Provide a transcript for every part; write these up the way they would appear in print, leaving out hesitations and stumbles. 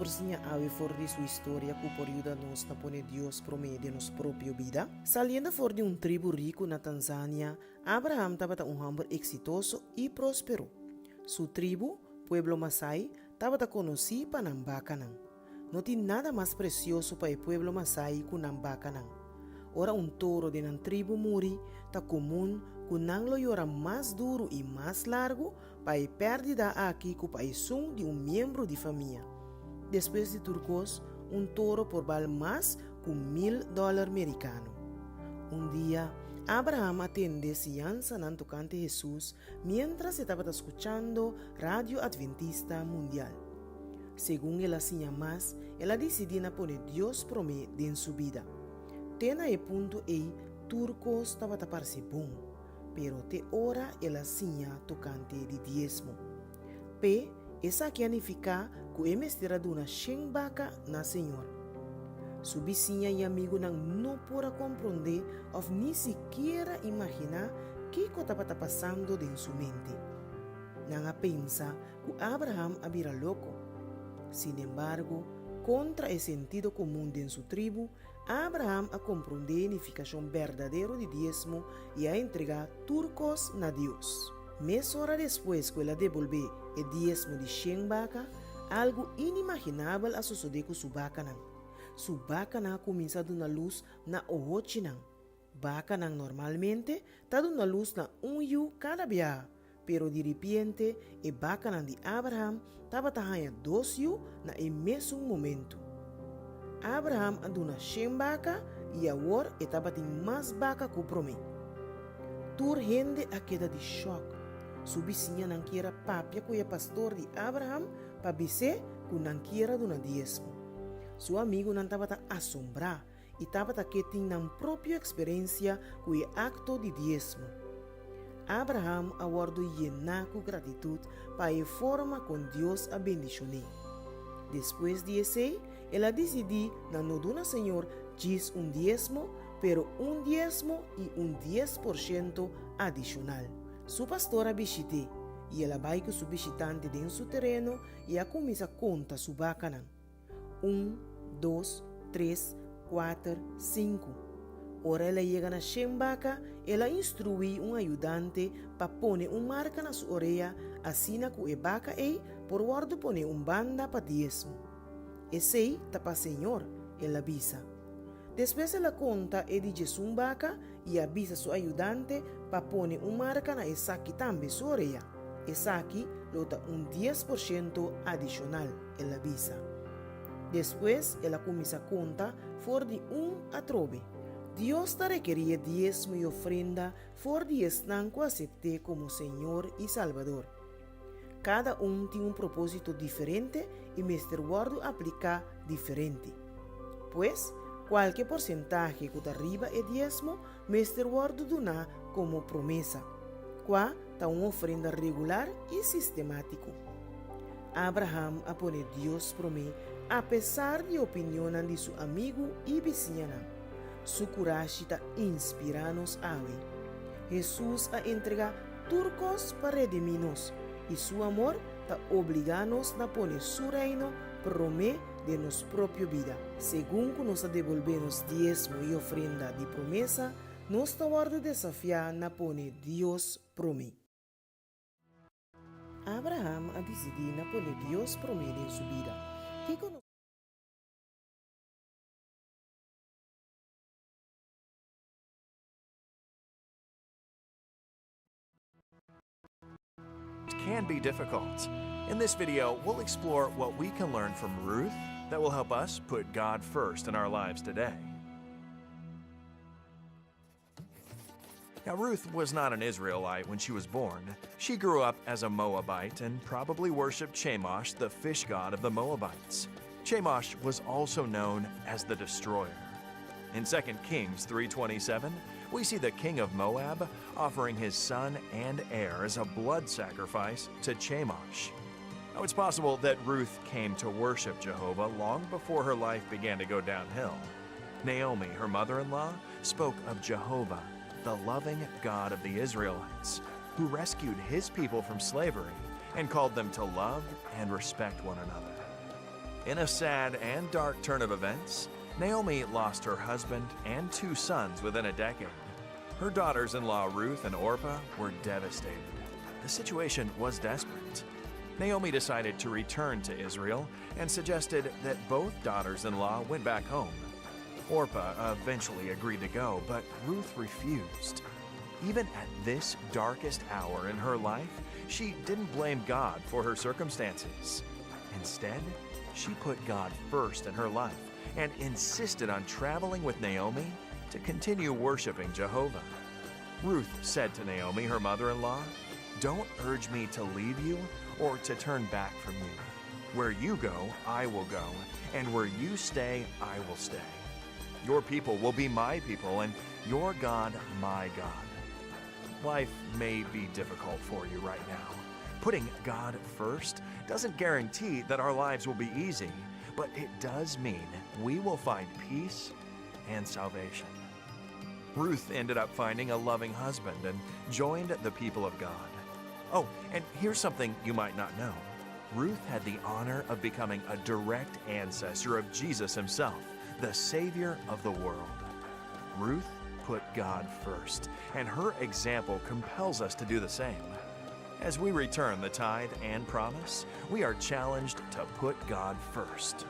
por ave for de sua história que por ayuda-nos na pone Deus promete de nos própria vida. Saliendo for de tribo rico na Tanzânia, Abraham estava homem exitoso e próspero. Sua tribo, pueblo Masai, estava conhecido para Nambacanang. Não tinha nada mais precioso para o pueblo Masai que Nambacanang. Ora touro de tribo muri está comum que não lo era mais duro e mais largo para pérdida aqui que para som de membro de família. Depois de turcos, touro por val mais que $1,000 americano. Dia, Abraham atende ciança na tocante Jesus mientras estava escutando Radio Adventista Mundial. Segundo ela sinha mais, ela decidiu poner Deus promete em sua vida. Tena e ponto e turcos estava a parecer bom, pero te ora ela sinha tocante de diezmo. P, essa que significa que é mestera de uma vaca na Senhor. Sua vizinha e amigo não pode compreender ou nem sequer imaginar o que estava passando em sua mente. Não pensa que Abraham era louco. Sin embargo, contra o sentido comum de sua tribo, Abraham a compreender a significação verdadeira de diezmo e a entregar turcos na Deus. Meia hora depois que ela devolveu o diezmo de 100 vaca, algo inimaginável a suceder com sua vaca. Sua vaca começa a dar luz na ohochinan. Vaca normalmente está dando luz na yu cada dia, pero de repente a vaca de Abraham estava a 2 yu na mesmo momento. Abraham andou na 100 vaca e agora estava em mais vaca que promete. Tur gente a queda de choque. Sua vizinha não queria papia com o pastor de Abraham para dizer que não queria dar diezmo. Seu amigo não estava assombrado e estava que tinha uma própria experiência com o acto de diezmo. Abraham aguardou llenar com gratitude para a forma com Deus a bendicionou. Depois de isso, ela decidiu não dar Senhor diz diezmo, pero diezmo e 10% adicional. Sua pastora visite e ela vai com seu visitante em seu terreno e a começa a contar sua vaca. 1, 2, 3, 4, 5. Ora ela chega na 100 vaca, ela instrui ajudante para pôr marca na sua orelha, assim que a vaca por guardo pôr banda para diezmo. Esse está para Senhor, ela avisa. Depois ela conta de Jesus vaca e avisa seu ajudante para pôr marca na saque também sua orelha. Saque lota 10% adicional, ela avisa. Depois ela começa a contar for de a 9. Deus te requeria diezmo e ofrenda for de estanco acepte como Senhor e Salvador. Cada tem propósito diferente e Mr. Guardo aplica diferente. Pues, qualquer porcentaje que arriba é diezmo, Mr. Guardo dona como promessa. Qua está uma ofrenda regular e sistemático. Abraham a poner Deus promete, apesar de opinião de seu amigo e vizinha. Sua coragem está inspirando-nos a Jesus a entregar turcos para redimir-nos e seu amor está obrigando-nos a pôr seu reino promete de nossa própria vida. Segundo nos devolvemos diezmo e ofrenda de promessa, nós estamos desafiar a pôr Deus promete. Abraham a decidir a pôr Deus promete em sua vida. Can be difficult. In this video, we'll explore what we can learn from Ruth that will help us put God first in our lives today. Now, Ruth was not an Israelite when she was born. She grew up as a Moabite and probably worshipped Chemosh, the fish god of the Moabites. Chemosh was also known as the Destroyer. In 2 Kings 3:27, we see the king of Moab offering his son and heir as a blood sacrifice to Chemosh. Now, it's possible that Ruth came to worship Jehovah long before her life began to go downhill. Naomi, her mother-in-law, spoke of Jehovah, the loving God of the Israelites, who rescued his people from slavery and called them to love and respect one another. In a sad and dark turn of events, Naomi lost her husband and 2 sons within a decade. Her daughters-in-law Ruth and Orpah were devastated. The situation was desperate. Naomi decided to return to Israel and suggested that both daughters-in-law went back home. Orpah eventually agreed to go, but Ruth refused. Even at this darkest hour in her life, she didn't blame God for her circumstances. Instead, she put God first in her life and insisted on traveling with Naomi to continue worshiping Jehovah. Ruth said to Naomi, her mother-in-law, "Don't urge me to leave you or to turn back from you. Where you go, I will go, and where you stay, I will stay. Your people will be my people, and your God, my God." Life may be difficult for you right now. Putting God first doesn't guarantee that our lives will be easy, but it does mean we will find peace and salvation. Ruth ended up finding a loving husband and joined the people of God. Oh, and here's something you might not know. Ruth had the honor of becoming a direct ancestor of Jesus himself, the Savior of the world. Ruth put God first, and her example compels us to do the same. As we return the tithe and promise, we are challenged to put God first.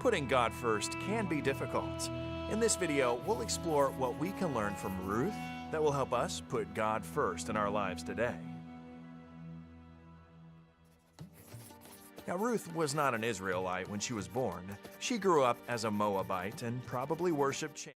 Putting God first can be difficult. In this video, we'll explore what we can learn from Ruth that will help us put God first in our lives today. Now, Ruth was not an Israelite when she was born. She grew up as a Moabite and probably worshipped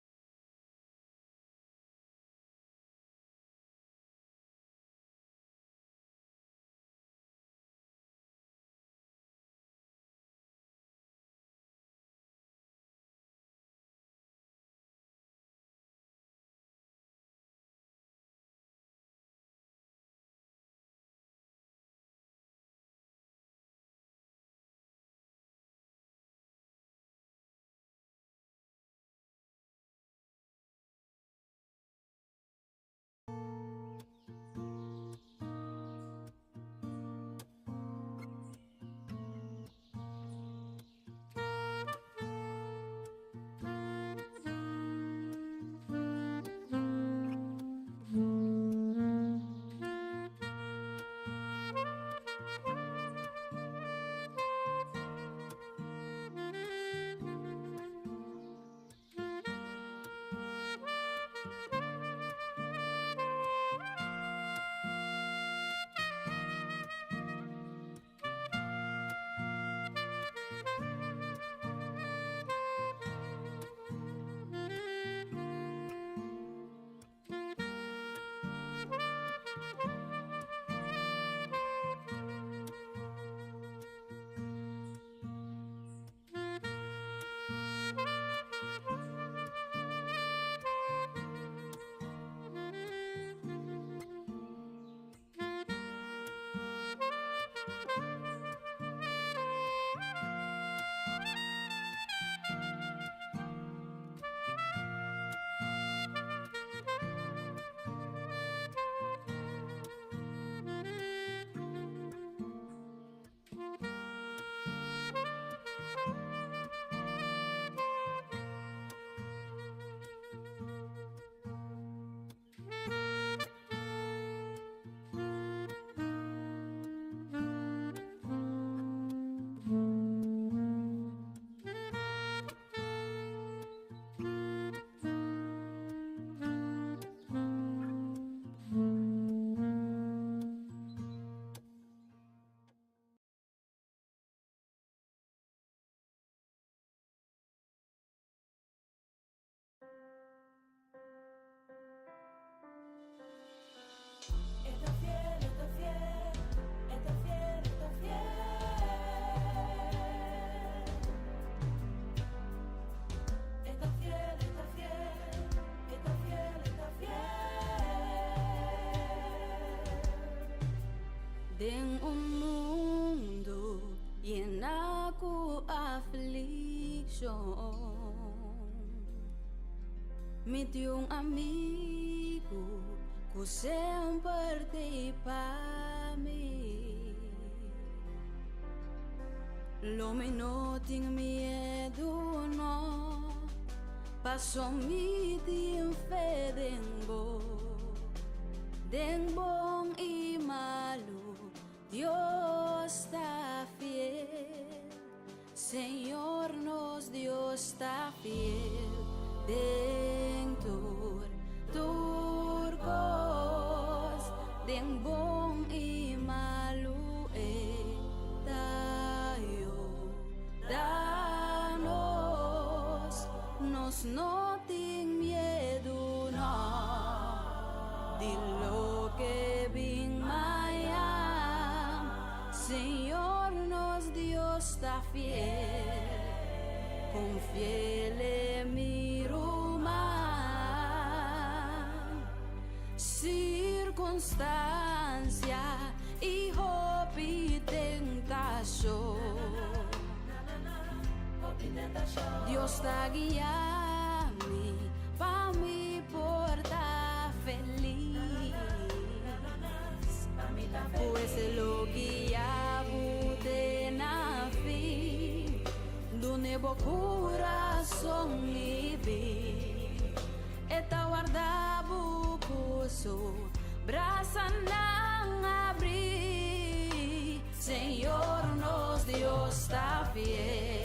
Ding mundo llena cu aflicción. Mi un amigo que sempre te para mim. L'uomo non tem medo, no, passo mi in fede den bom e malo, Dios está fiel, Senhor nos Dios está fiel, dentro turcos, den bom e malo danos, nos no ten miedo, no, de lo que vin mayam, Señor nos Dios está fiel, con fiel mi rumán, circunstancia y hope y tentación. Dios está guiando pa mi porta feliz, pues lo guía de na fin, donde bo corazón mi vi, eta guarda bucoso, brasa nang abri, Señor nos Dios está fiel.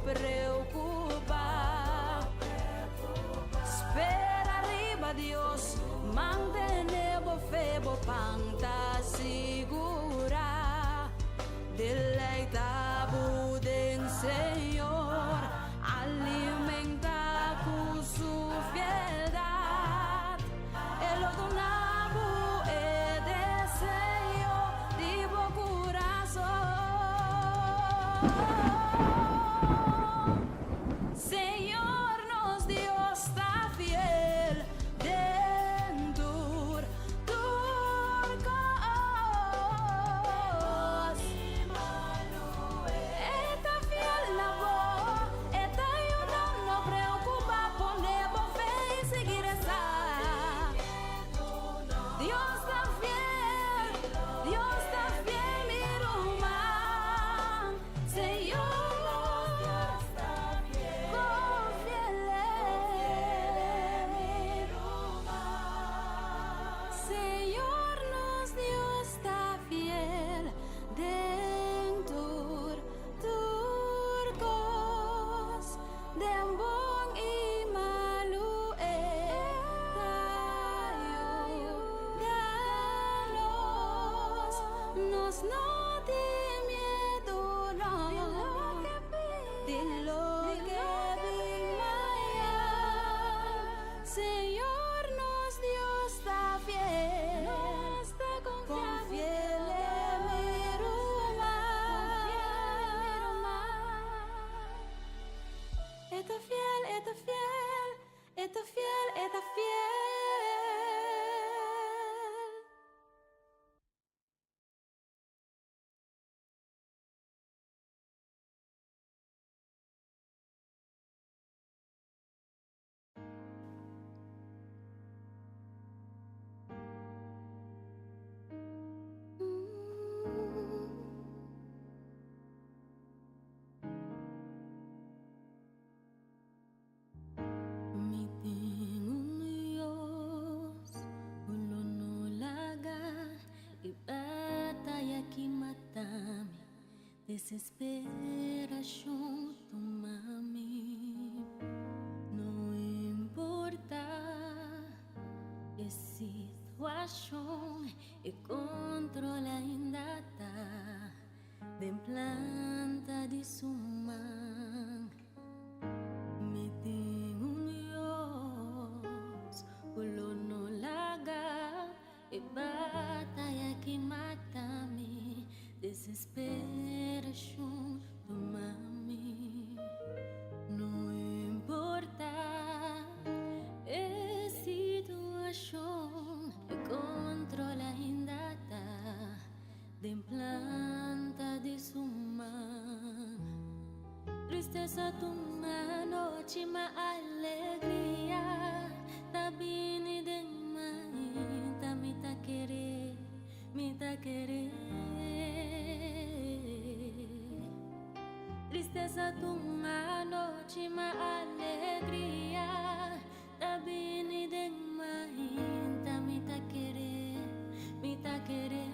Preocupa, espera arriba Dios, mantenemos fe, panta segura, deleita buden Señor, alimenta con su fieldad, el donabo es deseo de bo corazón. Señor nos Dios está fiel, dentro turcos, está fiel la voz, está ayudando, no preocupa, ponemos fe y seguir esa. Dios está fiel, mi rumán, Señor. No te miedo, no, de lo que vi mañana, Señor nos Dios está fiel, con fiel mi rumán, está fiel, está fiel, está fiel, está fiel. Desesperación toma-me, não importa a situação, e controle ainda tá de planta de sumang meeting Dios ulo no laga e batalla que mata-me desesperação toma-me não importa a situação controla ainda tá de planta de suma tristeza tuma noite ma alegria tá bini de maita me tá querer tristeza tuma noite ma alegria tá bini de maita me tá querer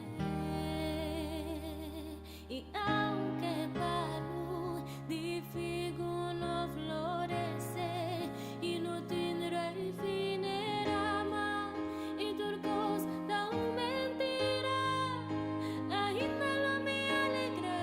y aunque palo de figo no florece y no tendré finirama y turcos da mentira ainda lo me alegra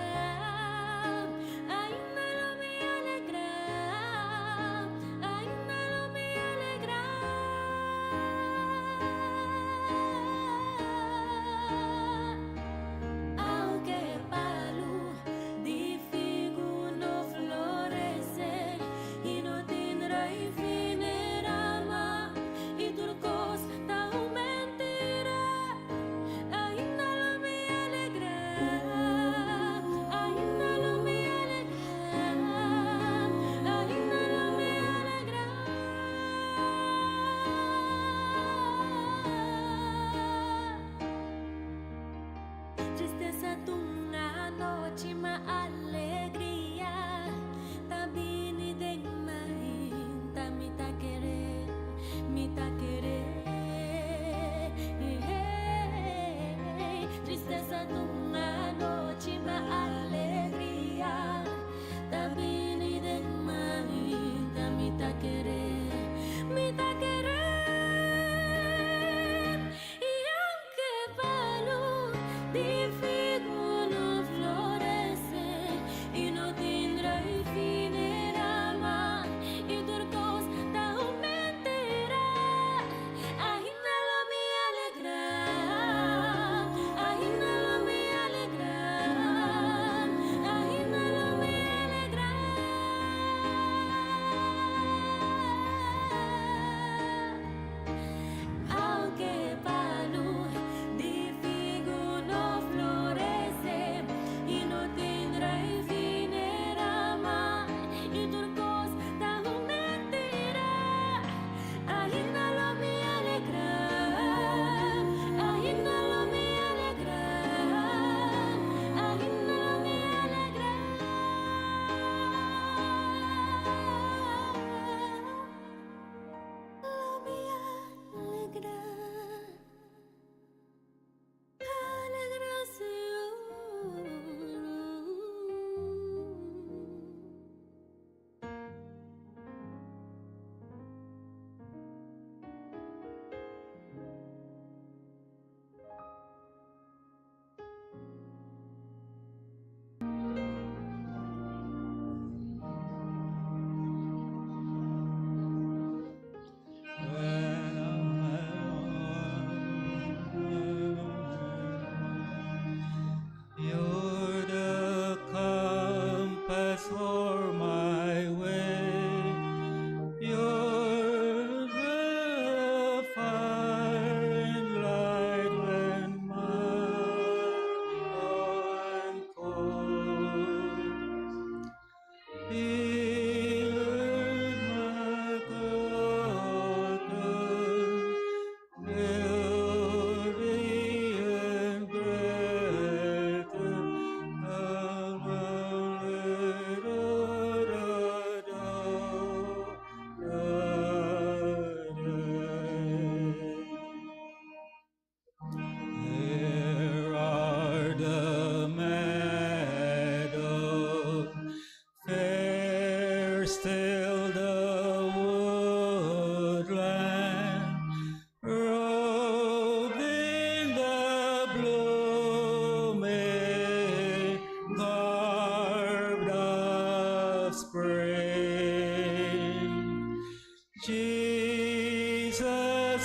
Jesus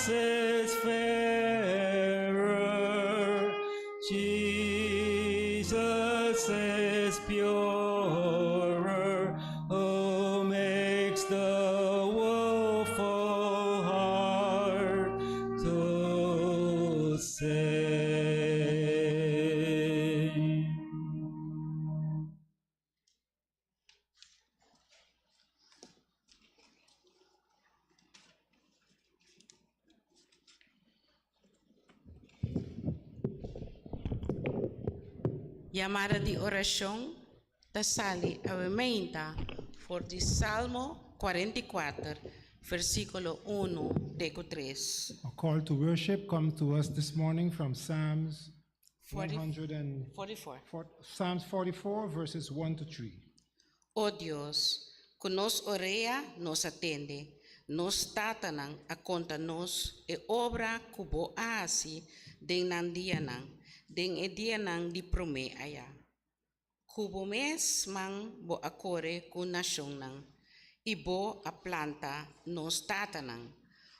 is fairer, Jesus is purer, who makes the woeful heart to sing. Llamada de oración, tasali avementa for the Salmo 44, versículo 1, deco 3. A call to worship comes to us this morning from Psalms 44. Psalms 44, verses 1 to 3. Oh Dios, que nos orea, nos atende, nos tatanang a conta nos e obra kubo asi den nandianang, den edianang di prome aya. Kubo mes mang bo akore ku nasyong nang, ibo a planta nos tatanang,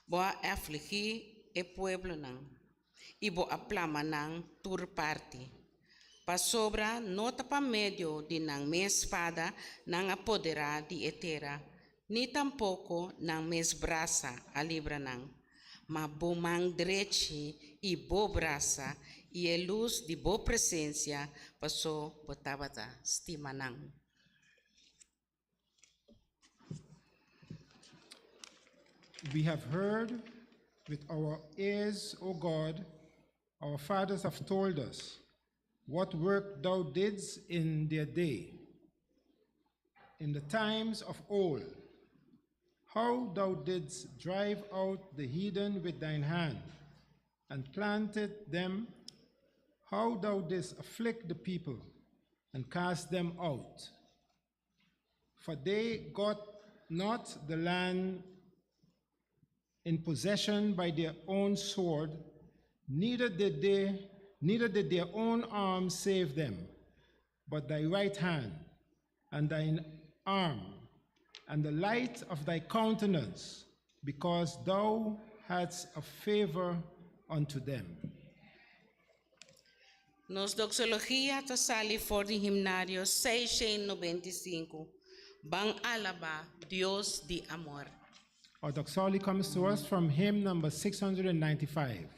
bo a afligi e pueblo nang, ibo a plama nang tur parti. Pasobra nota pa medio di nang mes espada nang apodera di etera, ni tampoco nang mes brasa a libra nang, ma bomang drechi y bo brasa y el luz di bo presencia paso botabata stima nang. We have heard with our ears, O God, our fathers have told us what work thou didst in their day, in the times of old, how thou didst drive out the heathen with thine hand, and planted them, how thou didst afflict the people, and cast them out. For they got not the land in possession by their own sword, neither did their own arm save them, but thy right hand, and thine arm, and the light of thy countenance, because thou hadst a favor unto them. Nos doxología tasali for the himnario 695, Bang alaba Dios di amor. Our doxology comes to us from hymn number 695.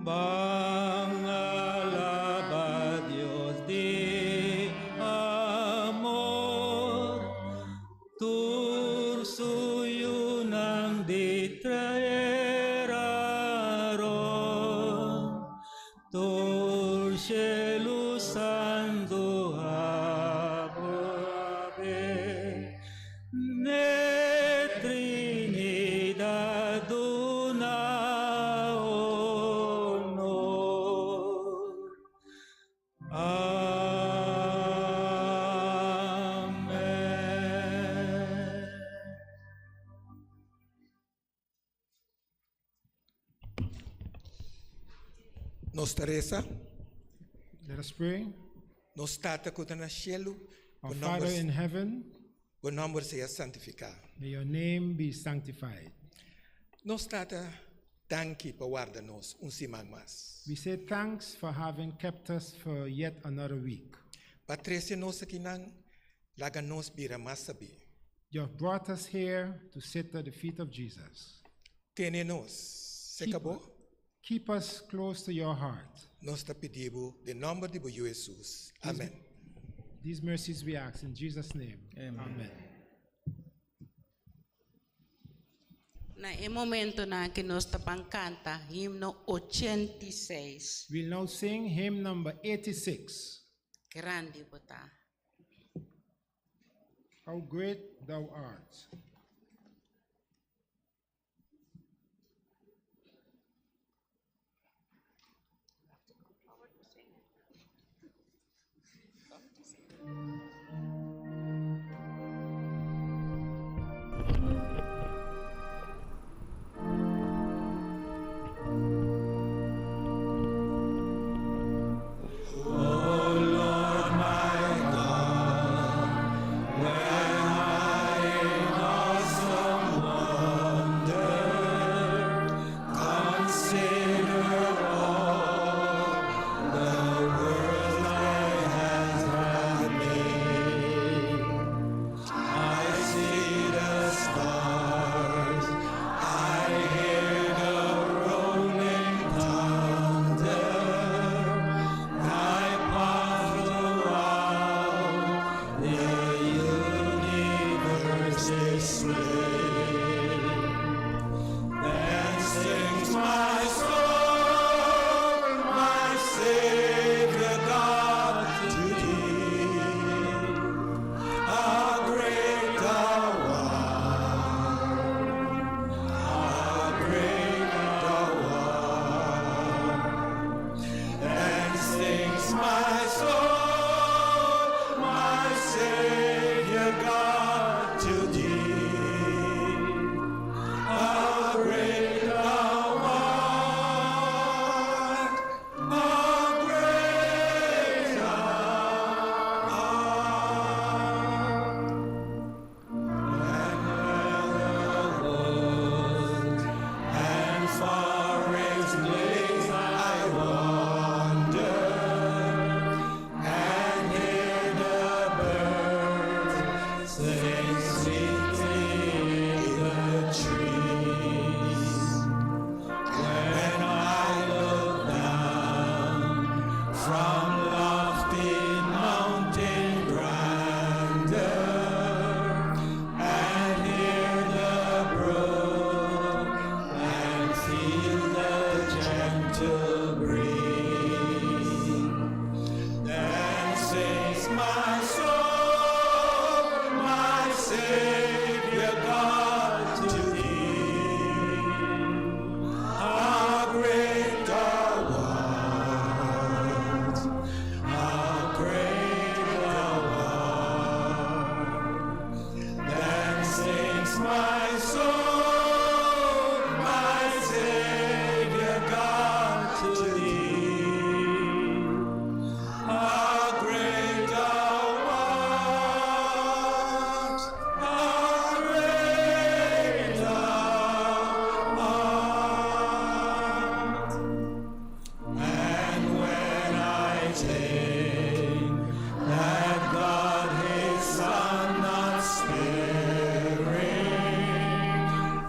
Bang alaba Dios de amor, tur suyo nang ditraeraron, tur cielo santo ave, ne Trinidad una honor. Amen. Nos Teresa, Let us pray. nos Tata que na cielo, Our Father in heaven, o nombre sea santificado. may your name be sanctified. Nos Tata, tanki pa guarda-nos simang mas. We say thanks for having kept us for yet another week. Patricia nos kinang, laga nos bira masabi. You have brought us here to sit at the feet of Jesus. Tiene nos, sekabo, Keep us close to your heart. nos ta pedibo de nombre de bo Jesus. Amen. These mercies we ask in Jesus' name. Amen. Na e momento na que nos tapang canta himno 86. We'll now sing hymn number 86. Grande bota. How great thou art.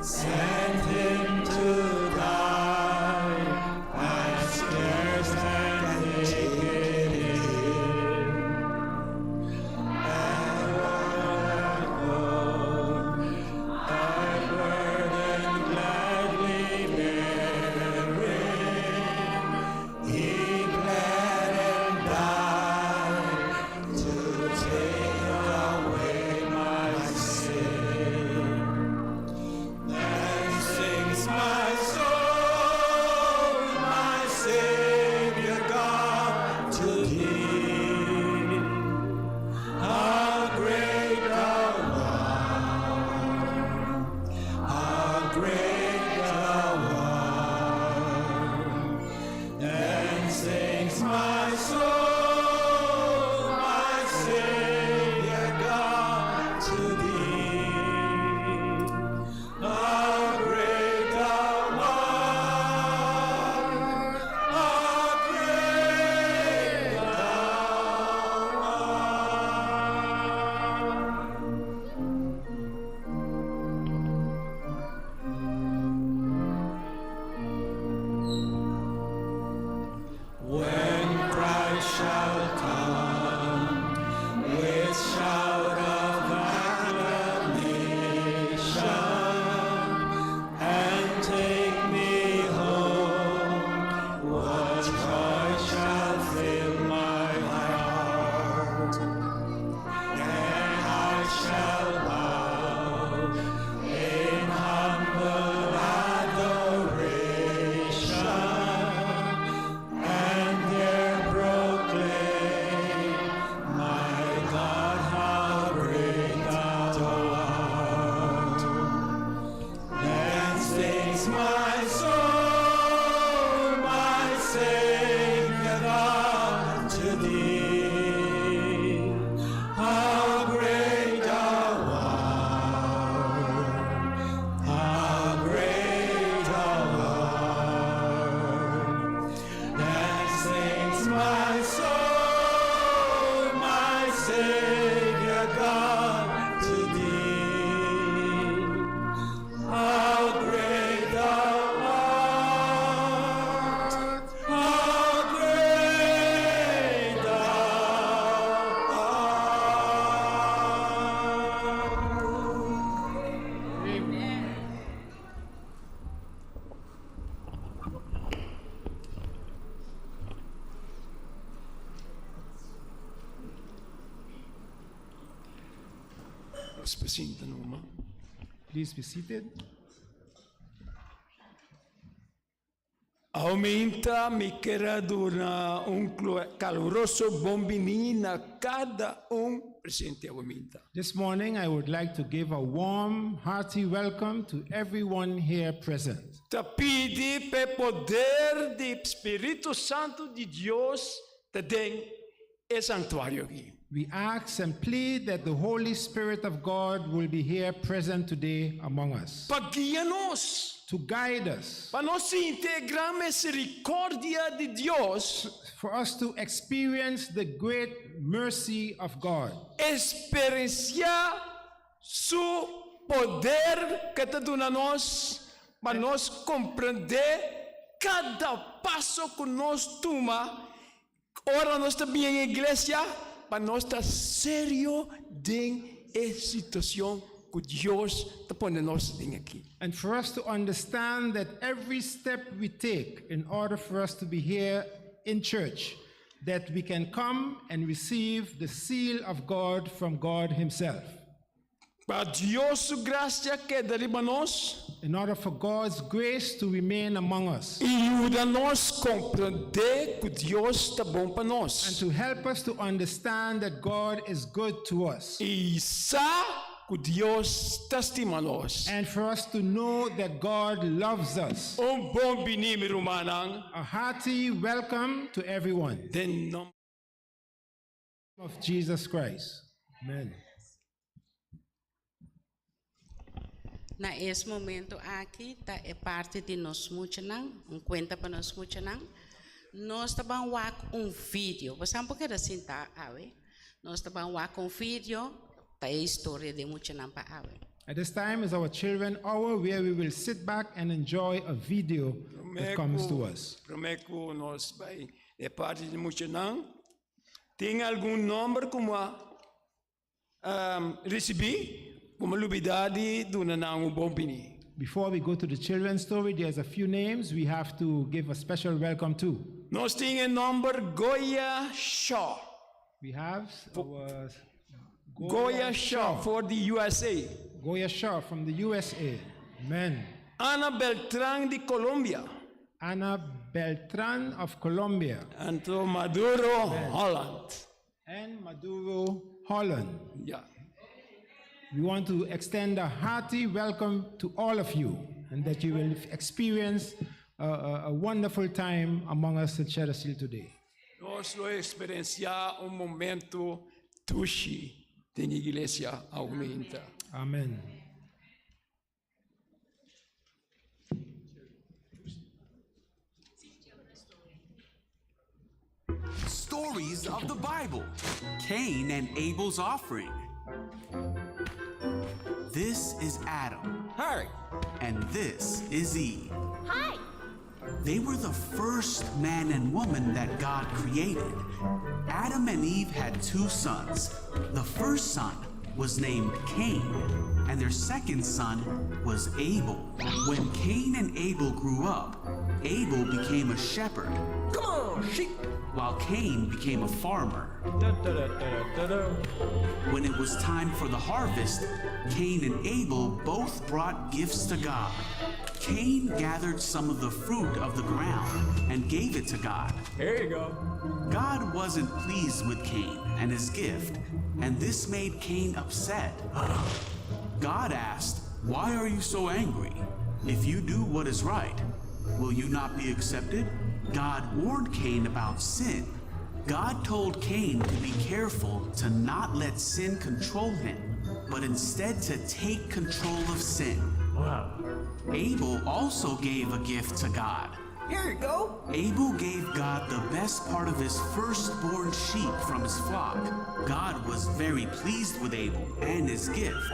sent him to die. I scarce can take it in. Ever go, thy burden gladly bearing. He bled and died to take away my sin. Then sings my soul, my Savior God, to thee. How great thou art, how great thou art. Then sings my soul, my Savior God, to thee. How great thou art, how great thou art. When Christ shall come with shout of acclamation and take me home, what joy shall fill my heart? Then I shall bow in humble adoration and there proclaim, my God, how great thou art. Then sings my soul, my Savior God, to thee. How great thou art, how great thou art. Then sings my soul, my Savior God, to thee. How great thou art, how great thou art. Amen. Please be seated. Aumenta mi queradura caloroso bombini na cada presente aumenta. This morning, I would like to give a warm, hearty welcome to everyone here present. Te pedi pe poder de Espírito Santo de Deus te den e santuário aqui. We ask and plead that the Holy Spirit of God will be here present today among us Guia-nos to guide us, para nós integrar a misericórdia de Deus, for us to experience the great mercy of God, experienciar su poder que te dá a nós, para nós compreender cada passo que nós toma. Ora nós também em igreja, para nós estar sério em essa situação que Deus está pondo nós aqui. and for us to understand that every step we take in order for us to be here in church, that we can come and receive the seal of God from God Himself. Para Deus sua graça que dá para nós, In order for God's grace to remain among us e ajuda-nos a compreender que Deus está bom para and nós. to help us to understand that God is good to us, E sabe que Deus está estimando nós. and for us to know that God loves us. Bom Bini, meu irmão, A hearty welcome to everyone em nome of Jesus Christ. Amen. Na esse momento aqui, tá é parte de nós muito não, conta para nós muito não. Nós estamos com vídeo, você não pode assim tá, nós estamos com vídeo, tá a história de muito não para At this time is our children hour where we will sit back and enjoy a video that comes to us. Prometo nós vai é parte de muito não. Tem algum número como recebi como lubidade do nanang bom Bini. Before we go to the children's story, there's a few names we have to give a special welcome to. Nós temos número Goya Shaw. We have our Goya Shaw for the USA. Goya Shaw from the USA. Amen. Ana Beltrán de Colombia. Ana Beltran of Colombia. Anto Maduro, Holland. And Maduro, Holland. Yeah. We want to extend a hearty welcome to all of you and that you will experience a wonderful time among us at Cher Asile today. Nós vamos experienciar momento tushi da igreja aumenta. Amen. Stories of the Bible. Cain and Abel's offering. This is Adam. Hi. And this is Eve. Hi. They were the first man and woman that God created. Adam and Eve had 2 sons. The first son was named Cain, and their second son was Abel. When Cain and Abel grew up, Abel became a shepherd. Come on, sheep. While Cain became a farmer. When it was time for the harvest, Cain and Abel both brought gifts to God. Cain gathered some of the fruit of the ground and gave it to God. Here you go. God wasn't pleased with Cain and his gift, and this made Cain upset. God asked, "Why are you so angry? If you do what is right, will you not be accepted?" God warned Cain about sin. God told Cain to be careful to not let sin control him, but instead to take control of sin. Wow. Abel also gave a gift to God. Here you go. Abel gave God the best part of his firstborn sheep from his flock. God was very pleased with Abel and his gift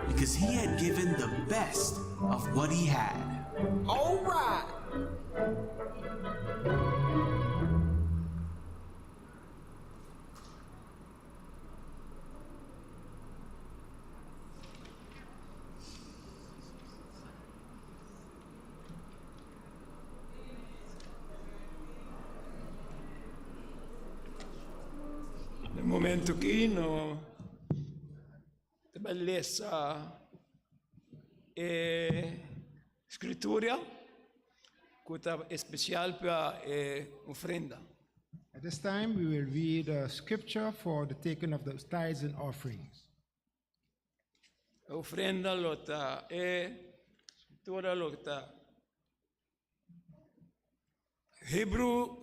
because he had given the best of what he had. All right. No momento que no beleza escritura que especial para ofrenda. At this time, we will read a scripture for the taking of the tithes and offerings. Ofrenda lota escritura lota Hebreo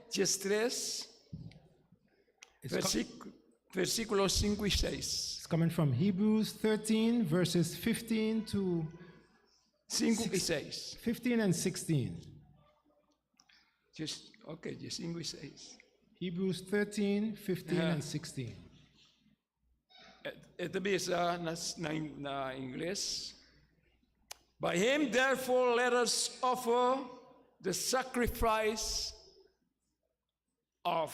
13 versículos 5 y 6. It's coming from Hebrews 13, verses 15 to 5 y 6. 15 and 16. Just 5 y 6. Hebrews 13, 15 and 16. Ito bisa na English. By him, therefore, let us offer the sacrifice of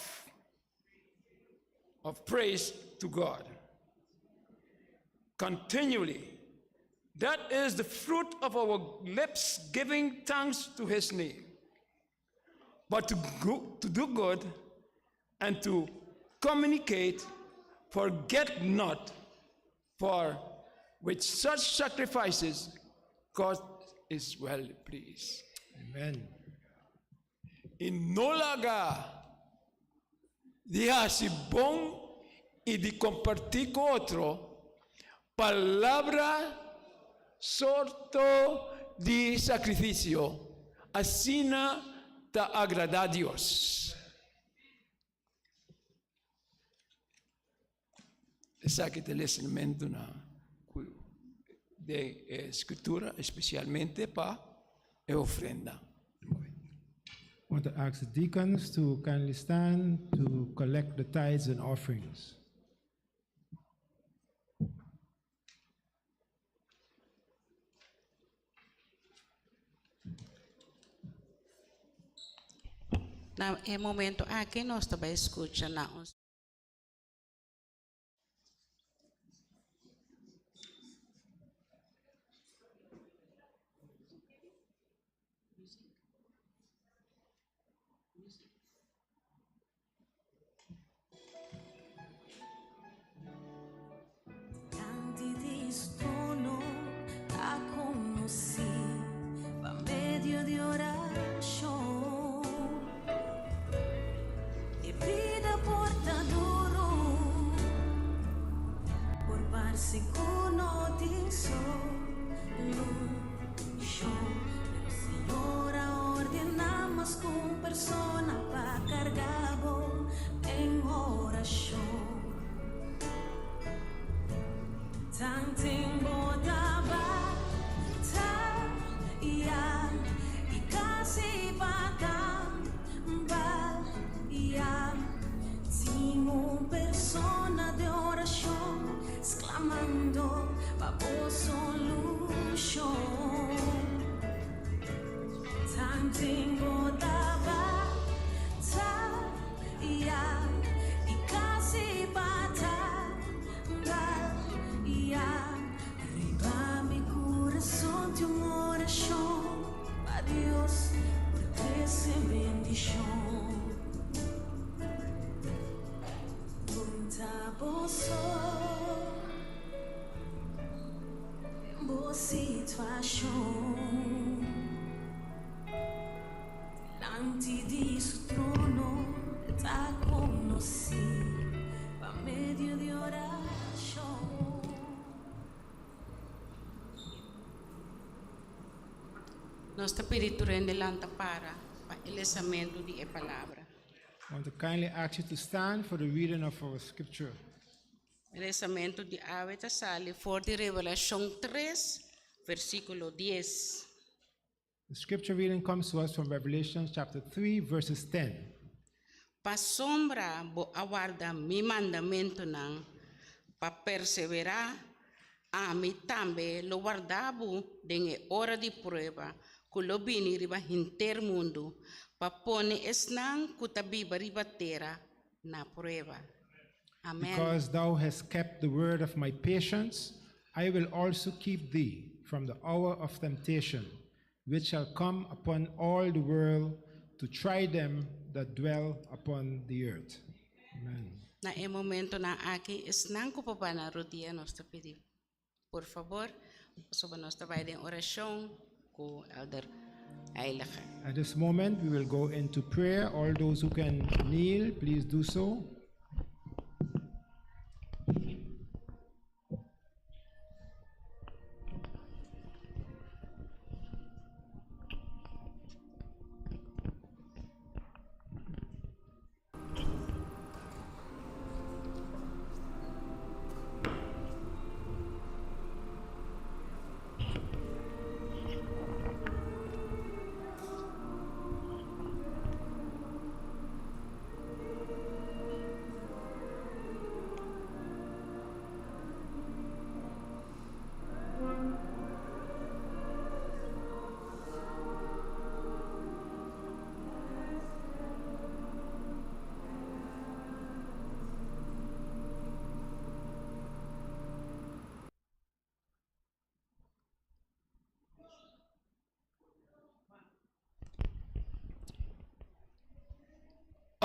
praise to God continually. That is the fruit of our lips, giving thanks to his name. But to do good and to communicate, forget not, for with such sacrifices God is well pleased. Amen. Inolaga diha si bom y de compartir con otro palabra sorto de sacrificio, así te agrada a Dios. Esa que te elemento de escritura, especialmente para ofrenda. I want to ask the deacons to kindly stand to collect the tithes and offerings. Na momento aqui nós também escuta na uns. Antes disso trono a conheci por meio de oração e vida portador por parse cuno de solução. Senhora ordenamos com persona para cargar em oração. Tanting bodaba ta ia ikasi batang ba ia tingo persona de oração exclamando para solução. Tanting bodaba ta ia ikasi batang ba arriba mi corazón de una oración a Dios por esa bendición. Junta en boa situación delante de su trono está conocido por medio de oración. Nós te pedimos delante para o lesamento de palavra. I want to kindly ask you to stand for the reading of our scripture. Lesamento de Ora sale for de Revelação 3, versículo 10. The scripture reading comes to us from Revelation chapter 3, verses 10. Pa sombra bo aguarda mi mandamento nang pa perseverar a mi tambe lo guardavo denge ora di prueba kulo bini riba hinter mundo pa pone esnang kutabiba riba terra na prueba. Amen. Because thou hast kept the word of my patience, I will also keep thee from the hour of temptation, which shall come upon all the world to try them that dwell upon the earth. Amen. Na momento na aqui esnang ko pa ba na rodia nos te pedi. Por favor, soba nos te vai em oração com elder Eilige. At this moment, we will go into prayer. All those who can kneel, please do so.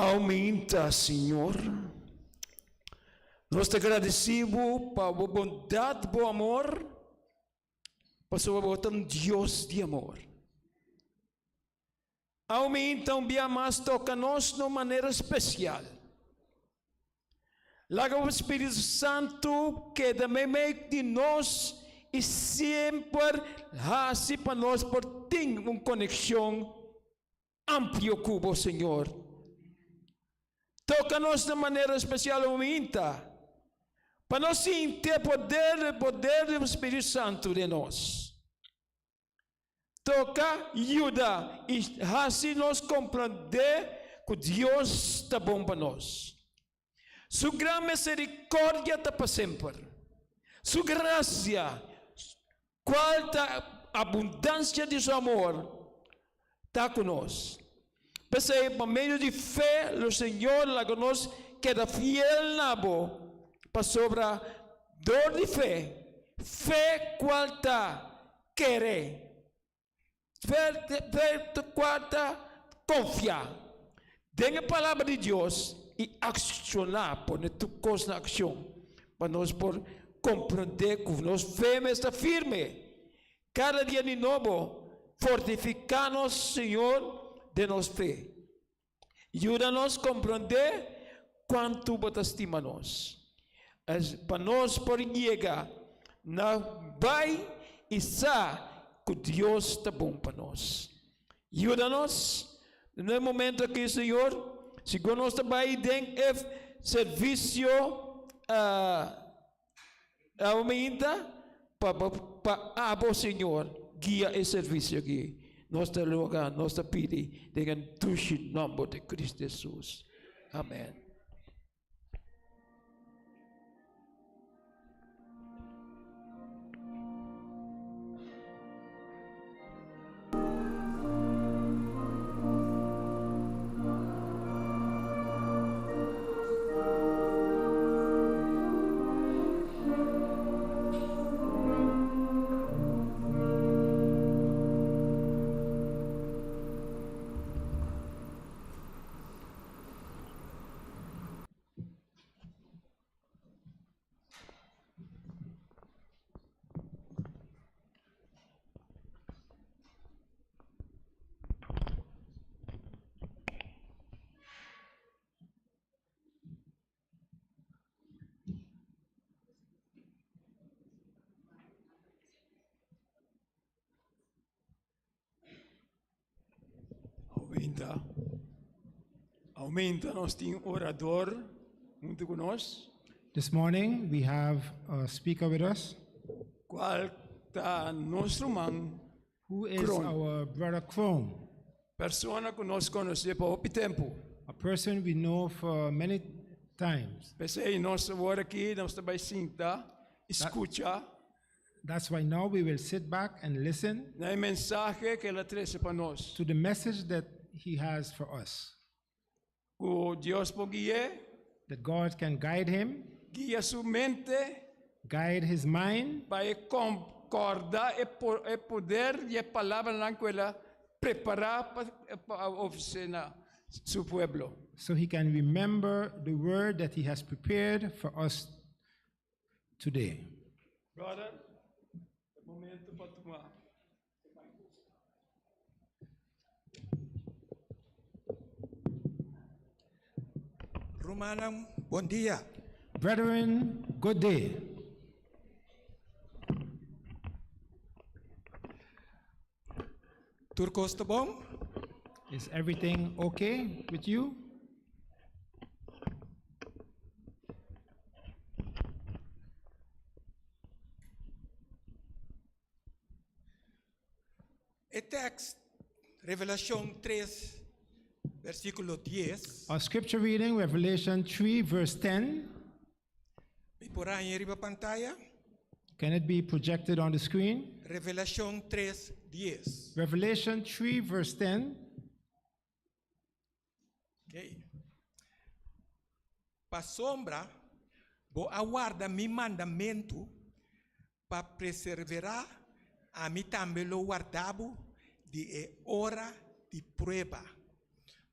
Aumenta, Senhor. Nós te agradecemos para a bondade, o amor, para sua botão Deus de amor. Aumenta um dia mais, toca-nos de uma maneira especial. Laga o Espírito Santo que também meio de nós e sempre hace para nós por ter uma conexão ampla com o Senhor. Toca-nos de maneira especial, aumenta, para nós sentir poder do Espírito Santo de nós. Toca, ajuda, e assim nós compreender que Deus está bom para nós. Sua grande misericórdia está para sempre. Sua graça, qual a abundância de seu amor, está conosco. Pues por medio de fe, el Señor la nos queda fiel nabo, para sobra dor de fe cualta quiere, fe cualta confia. Dengue palavra de Deus e accionar, pôr tu coisa na ação, para nós por compreender que nós fé está firme. Cada dia de novo, fortificar-nos, Senhor, de nós fé. Ajuda-nos a compreender quanto você estima nós. Para nós por chegar na vai e sa que Deus está bom para nós. Ajuda-nos. No momento aqui, Senhor, se nós também temos serviço aumenta para o Senhor, guia esse serviço aqui. Nós te rogamos, nós te pedimos, dengan tushi nome de Cristo Jesus. Amém. Aumenta nós temos orador junto conosco. This morning we have a speaker with us Qual está nosso irmão who is Kroon. our brother Kroon, Persona que nós conhecemos por muito tempo. a person we know for many times. Pensei nós agora aqui nós também sinta, escuta That's why now we will sit back and listen na mensagem que ela traz para nós. to the message that he has for us, Que Deus pode guiar, that God can guide him, guia sua mente guide his mind, para concordar e poder e a palavra na ela preparar para oficina seu povo. so he can remember the word that he has prepared for us today. Brother, momento para tomar. Romanang, bom dia. Brethren, good day. Turcos tá bom? Is everything okay with you? O texto, Revelação 3, versículo 10. Our scripture reading, Revelation 3, verse 10. Me porá em riba pantalla. Can it be projected on the screen? Revelação 3, 10. Revelation 3, verse 10. Okay. Pa sombra, bo aguarda mi mandamento para preservar a mi também lo guardabo de hora de prueba.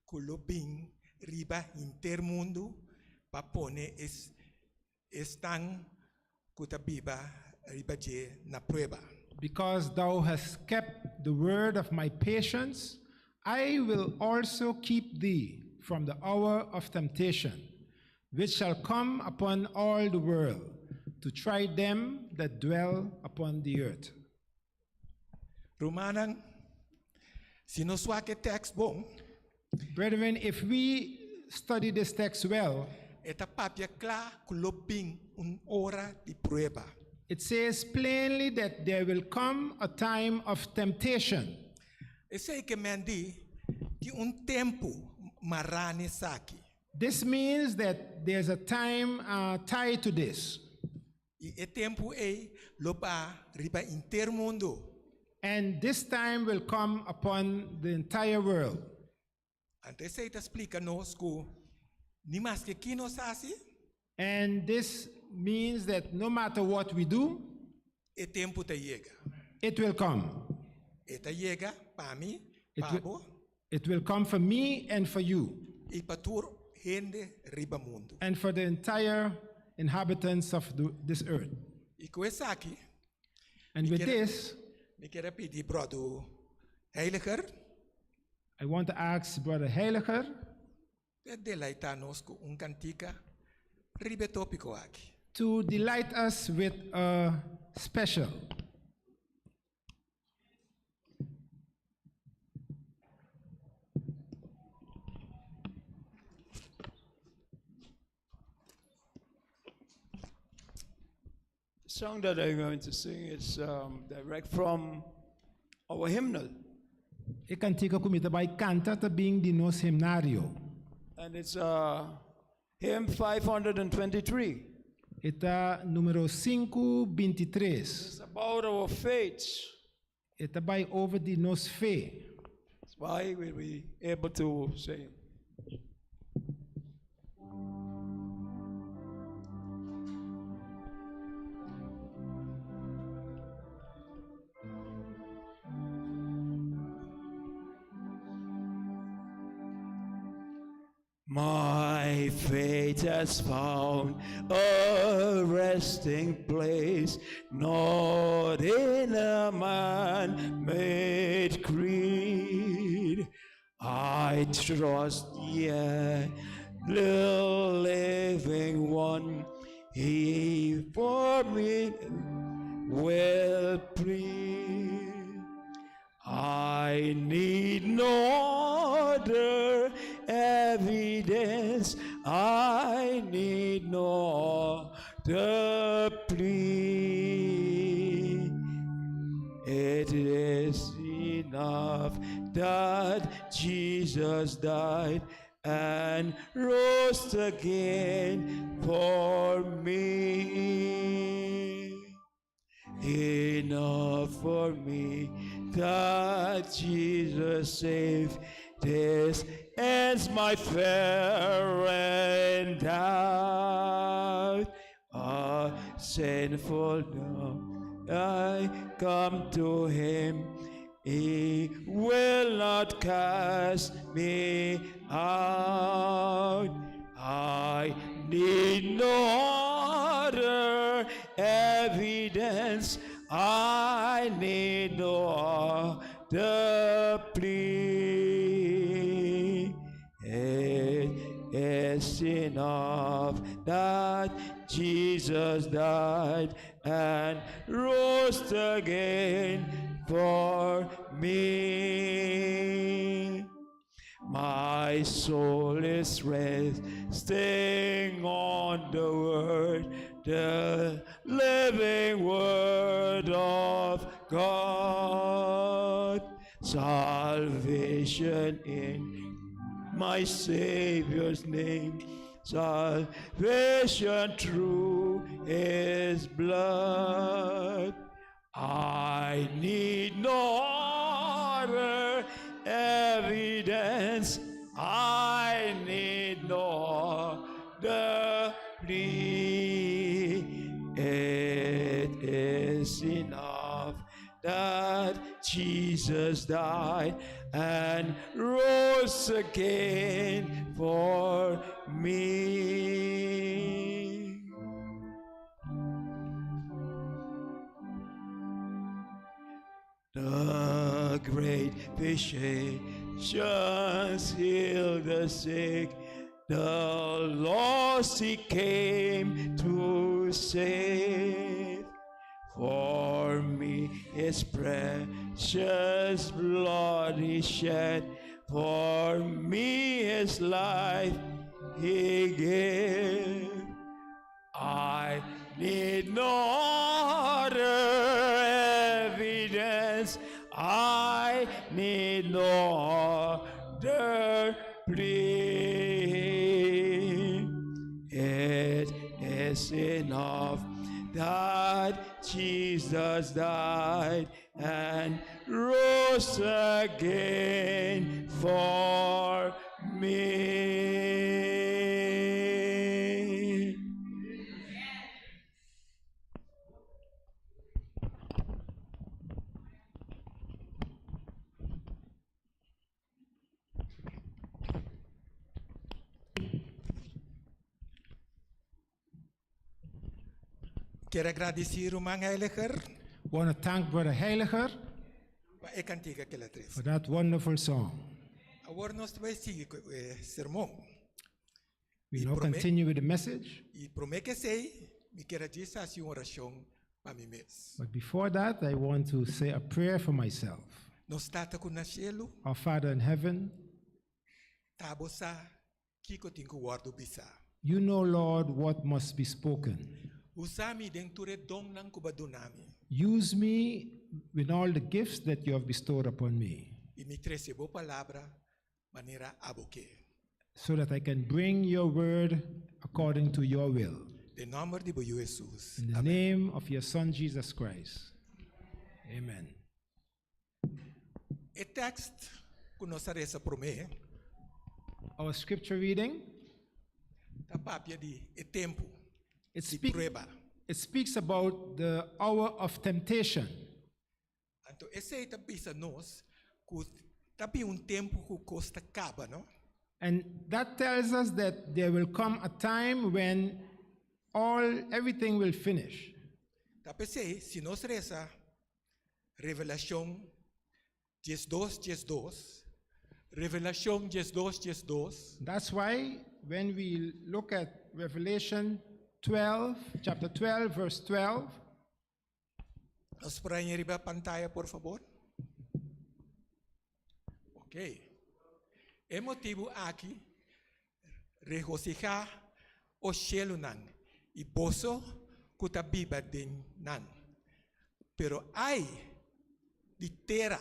Colobin riba intermundo pa pone están kutabiba riba je na prueba. Because thou hast kept the word of my patience, I will also keep thee from the hour of temptation, which shall come upon all the world, to try them that dwell upon the earth. Romanang, si no swake text bom, Brethren, if we study this text well, eta papia kla kulobing hora de prueba. it says plainly that there will come a time of temptation. Ese que mendi que tempo marane saki. This means that there's a time tied to this. E tempo loba riba intermundo. And this time will come upon the entire world. Ante sei te explica nos que ni mas que kino sasi, And this means that no matter what we do, e tempo te llega. it will come. E te llega para mí, It para will, vos, it will come for me and for you, y para toda gente riba mundo. and for the entire inhabitants of this earth. E com essa aqui, And with quiero- this, me quero pedir, brother Heiliger, I want to ask Brother Heiliger de deleitar nos com cantica ribe tópico aqui. to delight us with a special. The song that I'm going to sing is direct from our hymnal, E cantica comita by cantata being di nos himnario. and it's hymn 523. Ita numero 523. It's about our faith. Ita by over di nos fe. That's why we'll be able to sing. My faith has found a resting place, not in a man-made creed. I trust the living one, he for me will plead. I need no other evidence, I need no other plea. It is enough that Jesus died and rose again for me. Enough for me that Jesus saved. This ends my fair and doubt. A sinful now I come to him. He will not cast me out. I need no other evidence. I need no other plea. It is enough that Jesus died and rose again for me. My soul is resting on the word, the living word of God. Salvation in my Savior's name, salvation through his blood. I need no other evidence, I need no other plea. It is enough that Jesus died and rose again for me. The great physicians healed the sick, the lost he came to save. For me his precious blood he shed, for me his life he gave. I need no other evidence, I need no other plea. It is enough that Jesus died and rose again for Amen. Quero agradecer o man heiliger, Want to thank Brother Heiliger maar ik kan tegen aquela tres. for that wonderful song. Agora nós vamos seguir com o sermão. We E now prome- continue with the message. E prometo que sei, me quero dizer assim uma oração para mim mesmo. But before that, I want to say a prayer for myself. Nós estamos com o cielo, Our Father in heaven, tabosa, que eu tenho guardo bisa. you know, Lord, what must be spoken. Usami dentro de dom ng kubadunami. Use me with all the gifts that you have bestowed upon me, E me recebo palavra maneira aboque. so that I can bring your word according to your will. De nome de Jesus. In the name of your Son, Jesus Christ. Amen. E text que nós reza prome, Our scripture reading, tá papia de e tempo. it, De speak- prueba. it speaks about the hour of temptation. Então, esse aí tá bisa nós, que tapi tempo que costa acaba, não? And that tells us that there will come a time when everything will finish. Tapi se nós reza Revelação 12, Revelação 12, That's why when we look at Revelation 12, chapter 12, verse 12, nós põe aí a pantalla, por favor. Ok. É motivo aqui regocijar o cielo nan e boso kuta biba din nan. Pero hay de terra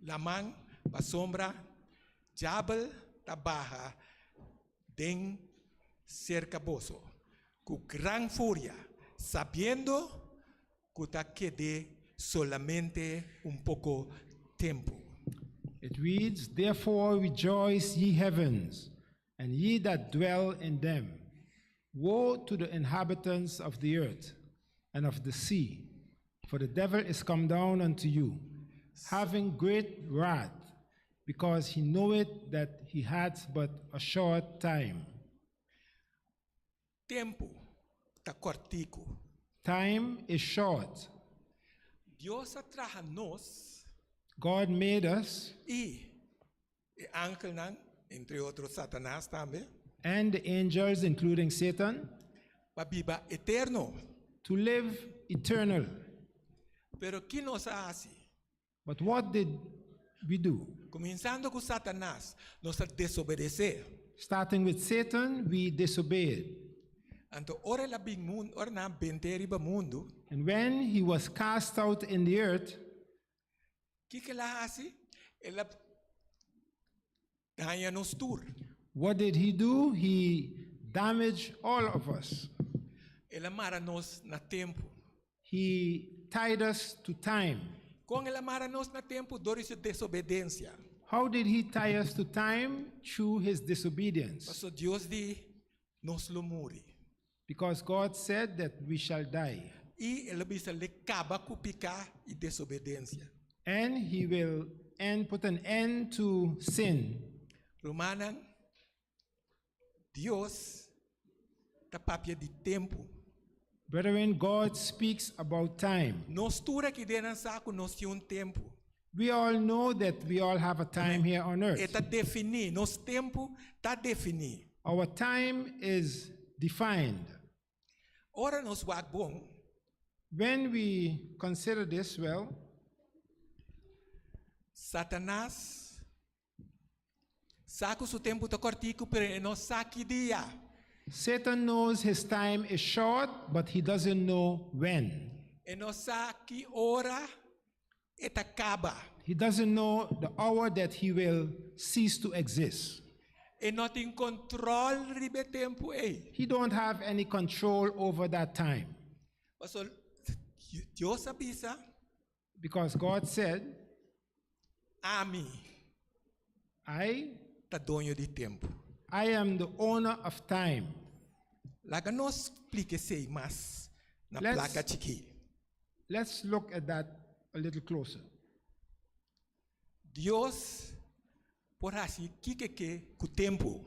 la man pa sombra jabal tabaja den cerca boso con gran furia sabiendo que ta quede solamente un poco tiempo. it reads, "Therefore rejoice, ye heavens, and ye that dwell in them. Woe to the inhabitants of the earth and of the sea, for the devil is come down unto you, having great wrath, because he knoweth that he hath but a short time." Tiempo ta cortico. Time is short. Dios atraja nos God made us, y ángel nan, entre otros Satanás también, and the angels, including Satan, pa viva eterno. to live eternal. Pero ¿qué nos hace? But what did we do? Comenzando con Satanás, nos desobedecer. Starting with Satan, we disobeyed. Anto ora la bing mundo, ora na benteri ba mundo, And when he was cast out in the earth, ¿qué la hace? Ela daña nos tur. what did he do? He damaged all of us. Ela mara nos na tempo. He tied us to time. Con ela mara nos na tempo, dori su desobediencia. How did he tie us to time? Through his disobedience. Paso Dios di nos lo muri. Because God said that we shall die. Y ela bisa le caba kupika y desobediencia. And he will put an end to sin. Romanan, Dios tapapia di tempo. Brethren, God speaks about time. Nos tura que denan saco nos tiene un tempo. We all know that we all have a time here on earth. Eta defini, nos tempo ta defini. Our time is defined. Ora nos wag bom, When we consider this, well, Satanás saco su tempo ta cortico, pero no saki dia. Satan knows his time is short, but he doesn't know when. E no saki ora eta acaba. He doesn't know the hour that he will cease to exist. E no tem control ribe tempo ei. He don't have any control over that time. Paso Dios avisa Because God said, a mí, I tá dono de tempo. I am the owner of time. Laga nós explique sei mais na Let's- placa aqui. Let's look at that a little closer. Deus por assim que com o tempo.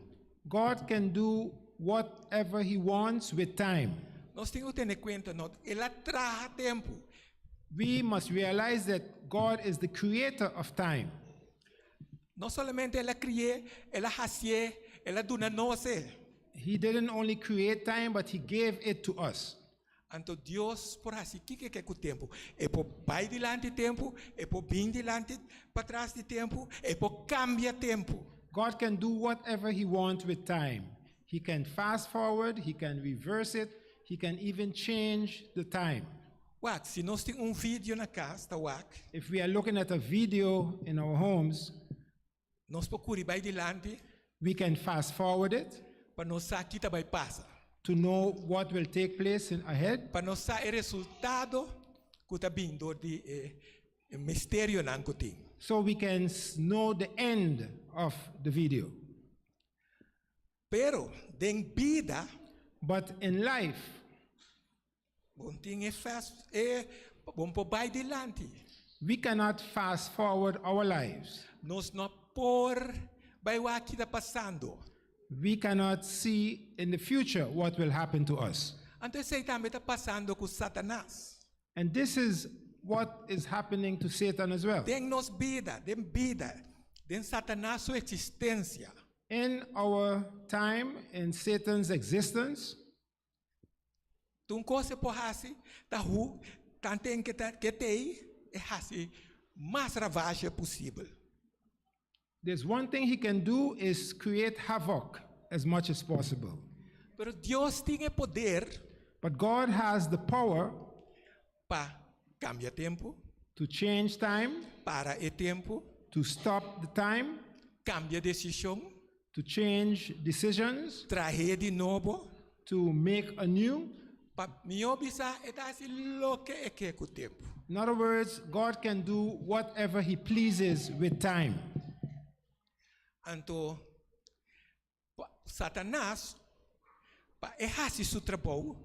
God can do whatever he wants with time. Nós temos que ter em conta não, ela traz tempo. We must realize that God is the creator of time. Não somente ela cria, ela hasie, ela dona nós. He didn't only create time, but he gave it to us. Então Deus por assim que com o tempo. É por vai dilante tempo, é por bem dilante para trás de tempo, é por cambia tempo. God can do whatever he wants with time. He can fast forward, he can reverse it, he can even change the time. Wak, se nós temos vídeo na casa, tá wak, If we are looking at a video in our homes, nós procuramos vai dilante we can fast forward it para nós saber que vai passar. to know what will take place ahead, Para nós saber o resultado que está vindo de mistério não que tem. so we can know the end of the video. Pero, em vida, But in life, bom tem fast, bom por vai dilante. we cannot fast forward our lives. Nós não por vai o que está passando. We cannot see in the future what will happen to us. Então, isso também está passando com Satanás. And this is what is happening to Satan as well. Tem nos vida, tem Satanás sua existência. In our time, in Satan's existence, Então, coisa por assim, tá ru, tanto que tem, é assim, mais ravagem possível. there's one thing he can do is create havoc as much as possible. Pero Deus tem poder But God has the power para cambiar tempo, to change time, para o tempo, to stop the time, cambia decisão, to change decisions, trazer de novo, to make anew. para me observar é assim lo que é que com o tempo. In other words, God can do whatever he pleases with time. Então, Satanás, para é assim seu trabalho,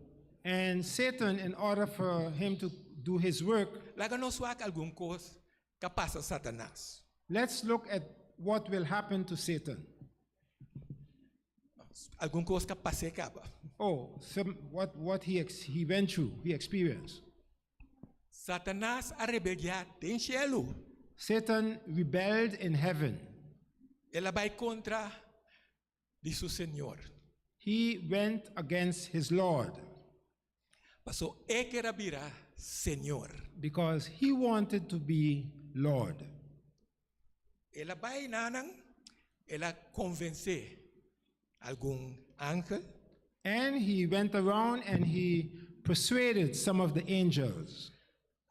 And Satan, in order for him to do his work, lá nós vamos alguma coisa que passa Satanás. let's look at what will happen to Satan. Alguma coisa que passa acaba. Oh, what he went through, he experienced. Satanás a rebeliar em cielo. Satan rebelled in heaven. Ela vai contra de seu Senhor. He went against his Lord Passou é que era virar Senhor. because he wanted to be Lord. Ela vai nanang, ela convence algum ángel, And he went around and he persuaded some of the angels.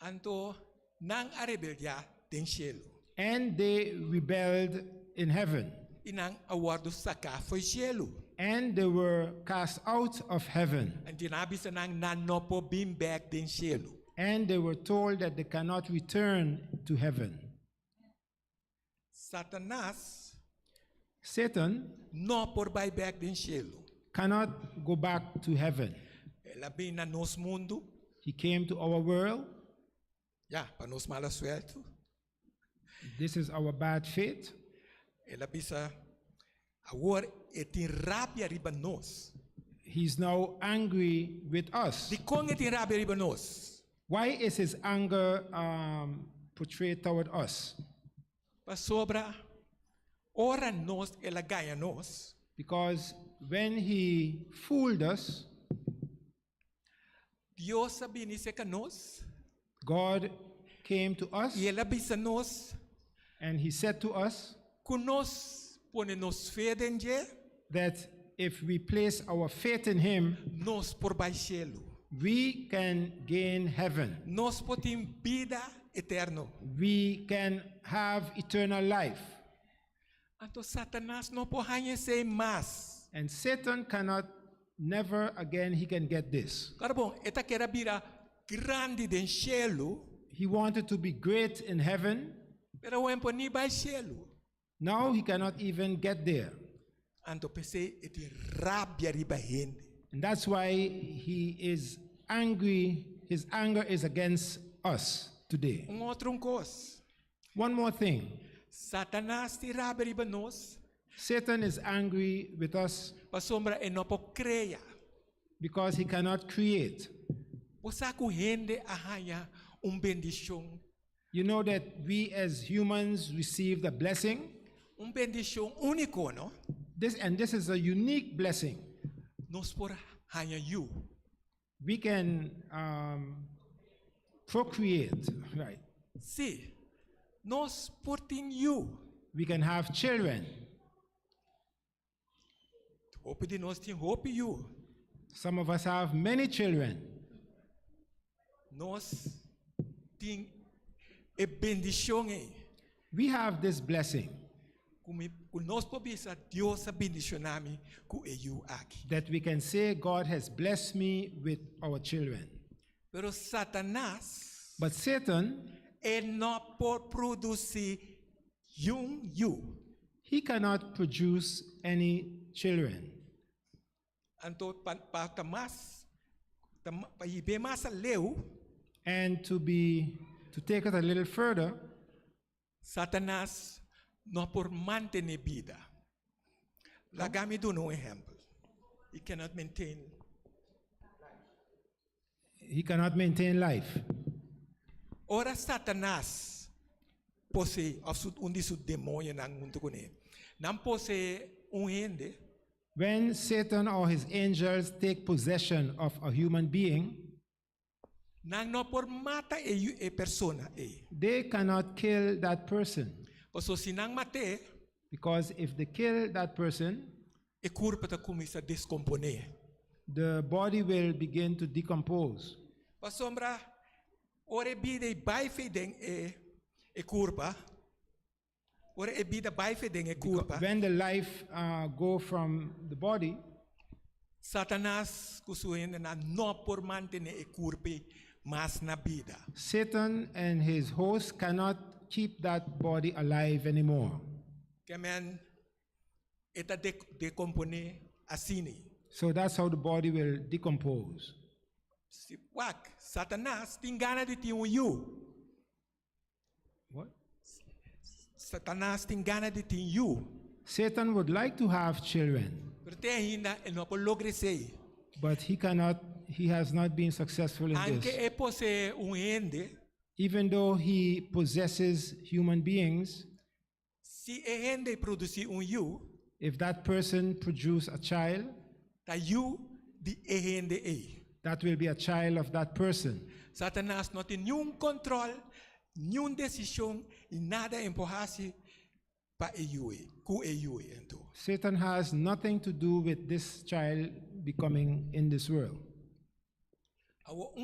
anto nang a rebeliar em cielo. And they rebelled in heaven. E nang awardo sacar foi cielo. And they were cast out of heaven. And tinabi sa nang nanopo beam back din cielo. And they were told that they cannot return to heaven. Satanás Satan no por vai back din cielo. cannot go back to heaven. Ela vem na nos mundo, He came to our world. para nos mala suelto. This is our bad fate. Ela bisa agora etin rabia riba nos. He's now angry with us. Di kong etin rabia riba nos. Why is his anger portrayed toward us? Pa sobra ora nos ela ganha nos. Because when he fooled us, Dios sabi ni se nos. God came to us E ela bisa nos and he said to us kunos pone nos fé denje that if we place our faith in him, nos por vai cielo. we can gain heaven. Nos potim vida eterno. We can have eternal life. Anto Satanás no po hanya say mas. And Satan cannot, never again, he can get this. Carbon, eta quera vira grande den cielo, He wanted to be great in heaven, pero wempo ni vai cielo. Now he cannot even get there. Anto pese eti rabia riba hende. And that's why he is angry. His anger is against us today. Ngotrum kos. One more thing. Satanas ti rabia riba nos. Satan is angry with us Pasombra enopo creia. because he cannot create. Posaku hende ahaya bendición. You know that we as humans receive the blessing. Bendición único, no? This is a unique blessing. Nos por haya you. We can procreate, right? Sí. Nos porting you. We can have children. Hope di nos ting hope you. Some of us have many children. Nos ting e bendición e. We have this blessing Nos pobisa Dios a bendicionami ku e you aqui. that we can say God has blessed me with our children. Pero Satanás But Satan, no por produzir you. he cannot produce any children. Anto pa tamas pa ibe mas a leu, And to take it a little further, Satanás no por mantener vida. Lagami do no example. He cannot maintain life. Ora Satanás posee undi su demonio nang mundo kune. Nam posee hende. When Satan or his angels take possession of a human being, Nang no por mata e persona e. they cannot kill that person. Paso sinang mate, Because if they kill that person, e curpa ta kumisa descompone. the body will begin to decompose. Pasombra, ore bide bai fedeng e curpa. Ore e bida bai fedeng e curpa. When the life go from the body, Satanás kusuhin na no por mantener e curpe mas na vida. Satan and his host cannot keep that body alive anymore. Kemen eta decompone asini. So that's how the body will decompose. Si wak Satanás tingana di tiun you. What? Satanás tingana di tiun you. Satan would like to have children, Pero te hinda e no por logre sei. but he has not been successful in Anche this. e pose hende, Even though he possesses human beings, si e hende produci you, if that person produce a child, ta you di e hende e. that will be a child of that person. Satanás no tem nenhum controle, nenhuma decisão e nada empurrasse para ku então. Satan has nothing to do with this child becoming in this world.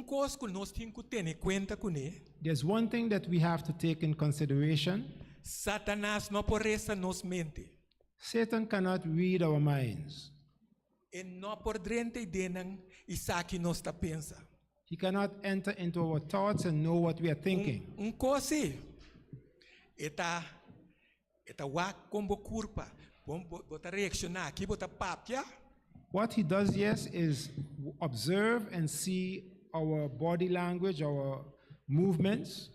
Coisa que nós temos que ter em conta com There's one thing that we have to take in consideration. Satanás não pode resta nos mente. Satan cannot read our minds. E não pode drente denang isa que nós está pensa. He cannot enter into our thoughts and know what we are thinking. Coisa eta wa combo curpa, bota reaccionar aqui, bota papia. What he does, yes, is observe and see our body language, our movements.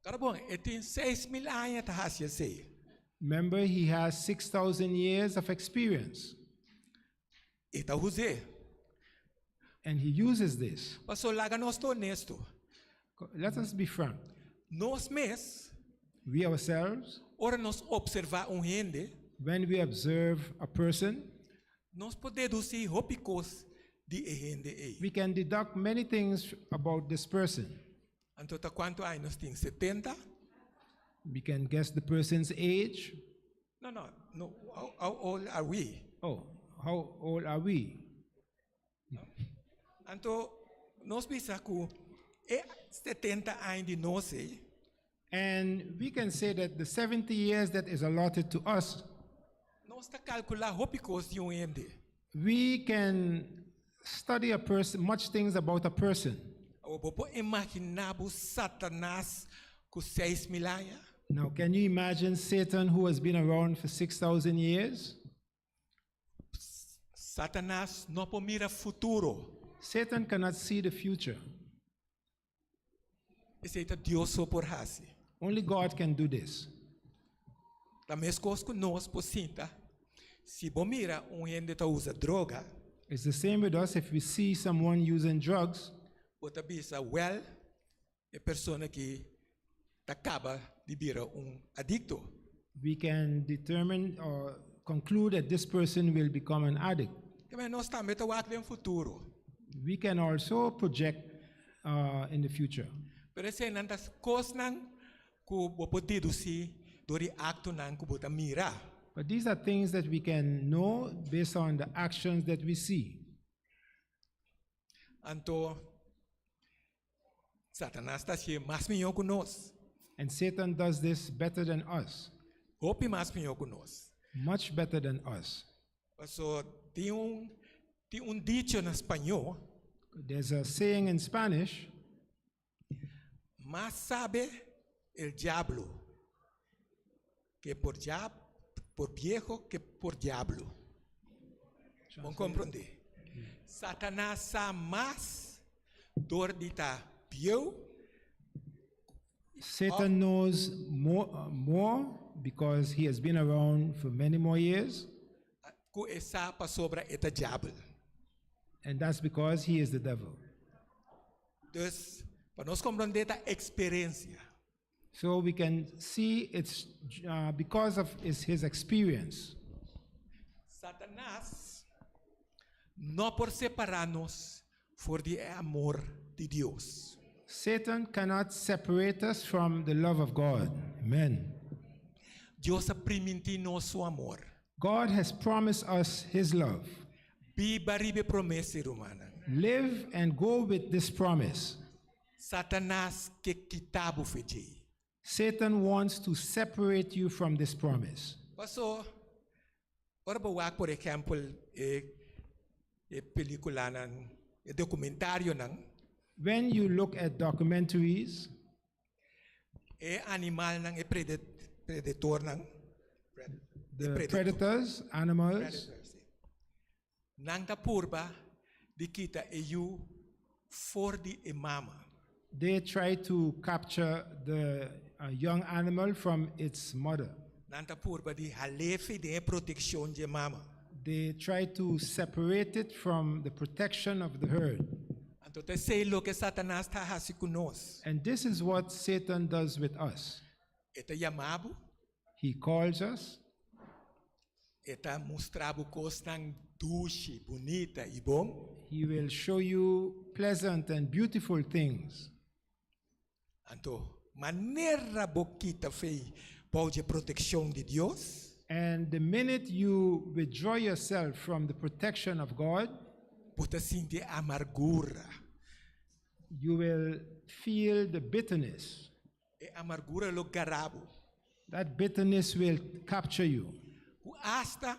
Cara bom, tem 6,000 anos tá hasia sei. Remember, he has 6,000 years of experience. Eta use. And he uses this. Pastor, laga nós tô honesto. Let us be frank. Nós We ourselves, ora nós observar rende, when we observe a person, nós podemos deduzir hopicos de rende e. we can deduct many things about this person. Então, tá quanto aí nós temos 70? We can guess the person's age. No. How old are we? Oh, how old are we? Então, nós pensamos que 70 anos de nós, And we can say that the 70 years that is allotted to us, nós está calcular hopicos de rende. we can study a person, much things about a person. O popo imaginar Satanás com 6,000 anos. Now, can you imagine Satan, who has been around for 6,000 years? Satanás não pode mirar futuro. Satan cannot see the future. Esse é Deus só por hasi. Only God can do this. Da mesma coisa que nós por sinta. Se bom mira gente tá usa droga, It's the same with us. If we see someone using drugs, bota bisa é pessoa que acaba de virar adicto. we can determine or conclude that this person will become an addict. Também nós também tá no futuro. We can also project in the future. Pero esse nandas coisas que o pode deduzir do acto nan que bota mira. But these are things that we can know based on the actions that we see. Então, Satanás está cheio mais melhor que nós. And Satan does this better than us, Hope mais melhor que nós. much better than us. So, tem dicho na espanhol, There's a saying in Spanish, más sabe el diablo que por viejo que por diablo. Vamos compreender. Satanás sabe mais dor de viejo. Satan knows more because he has been around for many more years, Que essa sobre este diabo. and that's because he is the devil. Então, para nós compreender a experiência, So we can see it's because of his experience. Satanás não por separar-nos for de amor de Deus. Satan cannot separate us from the love of God. Amen. Deus permitiu nosso amor. God has promised us his love. Biba ribe promessa romana. Live and go with this promise. Satanás que kitabo fiji. Satan wants to separate you from this promise. Paso, ora bawa por exemplo, película nan, documentário nan, When you look at documentaries, animal nan, predator nan, the predators, animals, nang ta purba, di kita eu for di mama. they try to capture the young animal from its mother. Nang ta purba di halefi de protection de mama. They try to separate it from the protection of the herd. Anto te say lo que Satanás ta hasi kunos. And this is what Satan does with us. Eta yamabu, He calls us, eta mostrabu cos nang dushi, bonita e bom. he will show you pleasant and beautiful things. Anto, manera boquita fei pode proteção de Deus, And the minute you withdraw yourself from the protection of God, puta sentir amargura. you will feel the bitterness. E amargura lo garabo. That bitterness will capture you. O hasta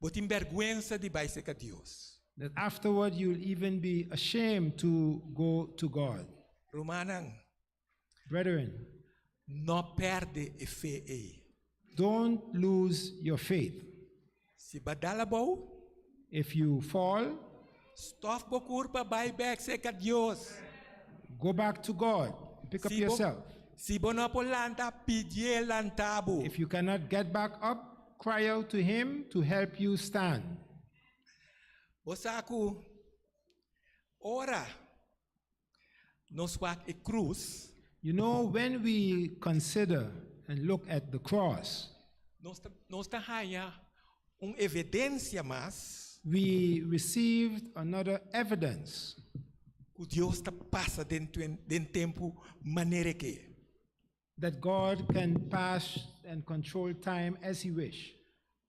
botin vergüenza de baixo a Deus. That afterward you'll even be ashamed to go to God. Romanang, Brethren, não perde e fé e. don't lose your faith. Se badala bom, If you fall, stop bo curva vai back se a Deus. go back to God. Pick up Se bo- yourself. Se bono polanta pedir lantabo. If you cannot get back up, cry out to Him to help you stand. Bosaku, ora, nos wak e cruz, You know, when we consider and look at the cross, nos ta haya evidência mas we received another evidence que Deus ta passa dentro tempo maneira que. that God can pass and control time as He wish.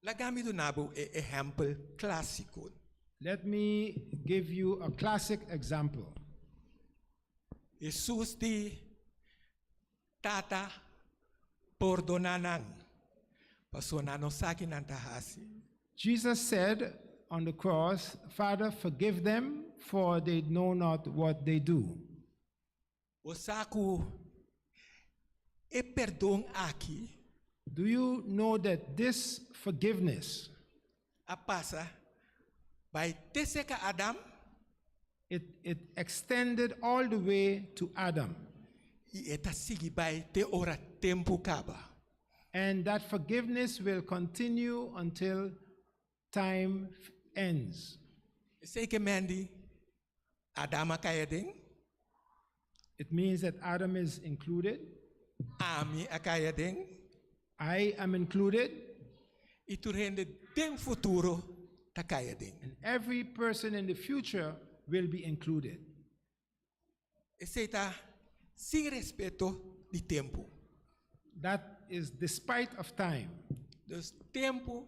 Lagami do nabo e exemplo clássico. Let me give you a classic example. Jesus di tata perdonanang. Pasonano sakin ang tahasi. Jesus said on the cross, Father, forgive them, for they know not what they do. Osaku e perdão aqui Do you know that this forgiveness, a passa by teseka Adam it extended all the way to Adam. e eta sigi by te ora tempo kaba. And that forgiveness will continue until time ends. Sei que mendi Adama kaya ding, It means that Adam is included. Ami akaya ding, I am included. e tu rende ding futuro takaya ding. And every person in the future will be included. E sei ta sin respeto di tempo. That is despite of time. Dus tempo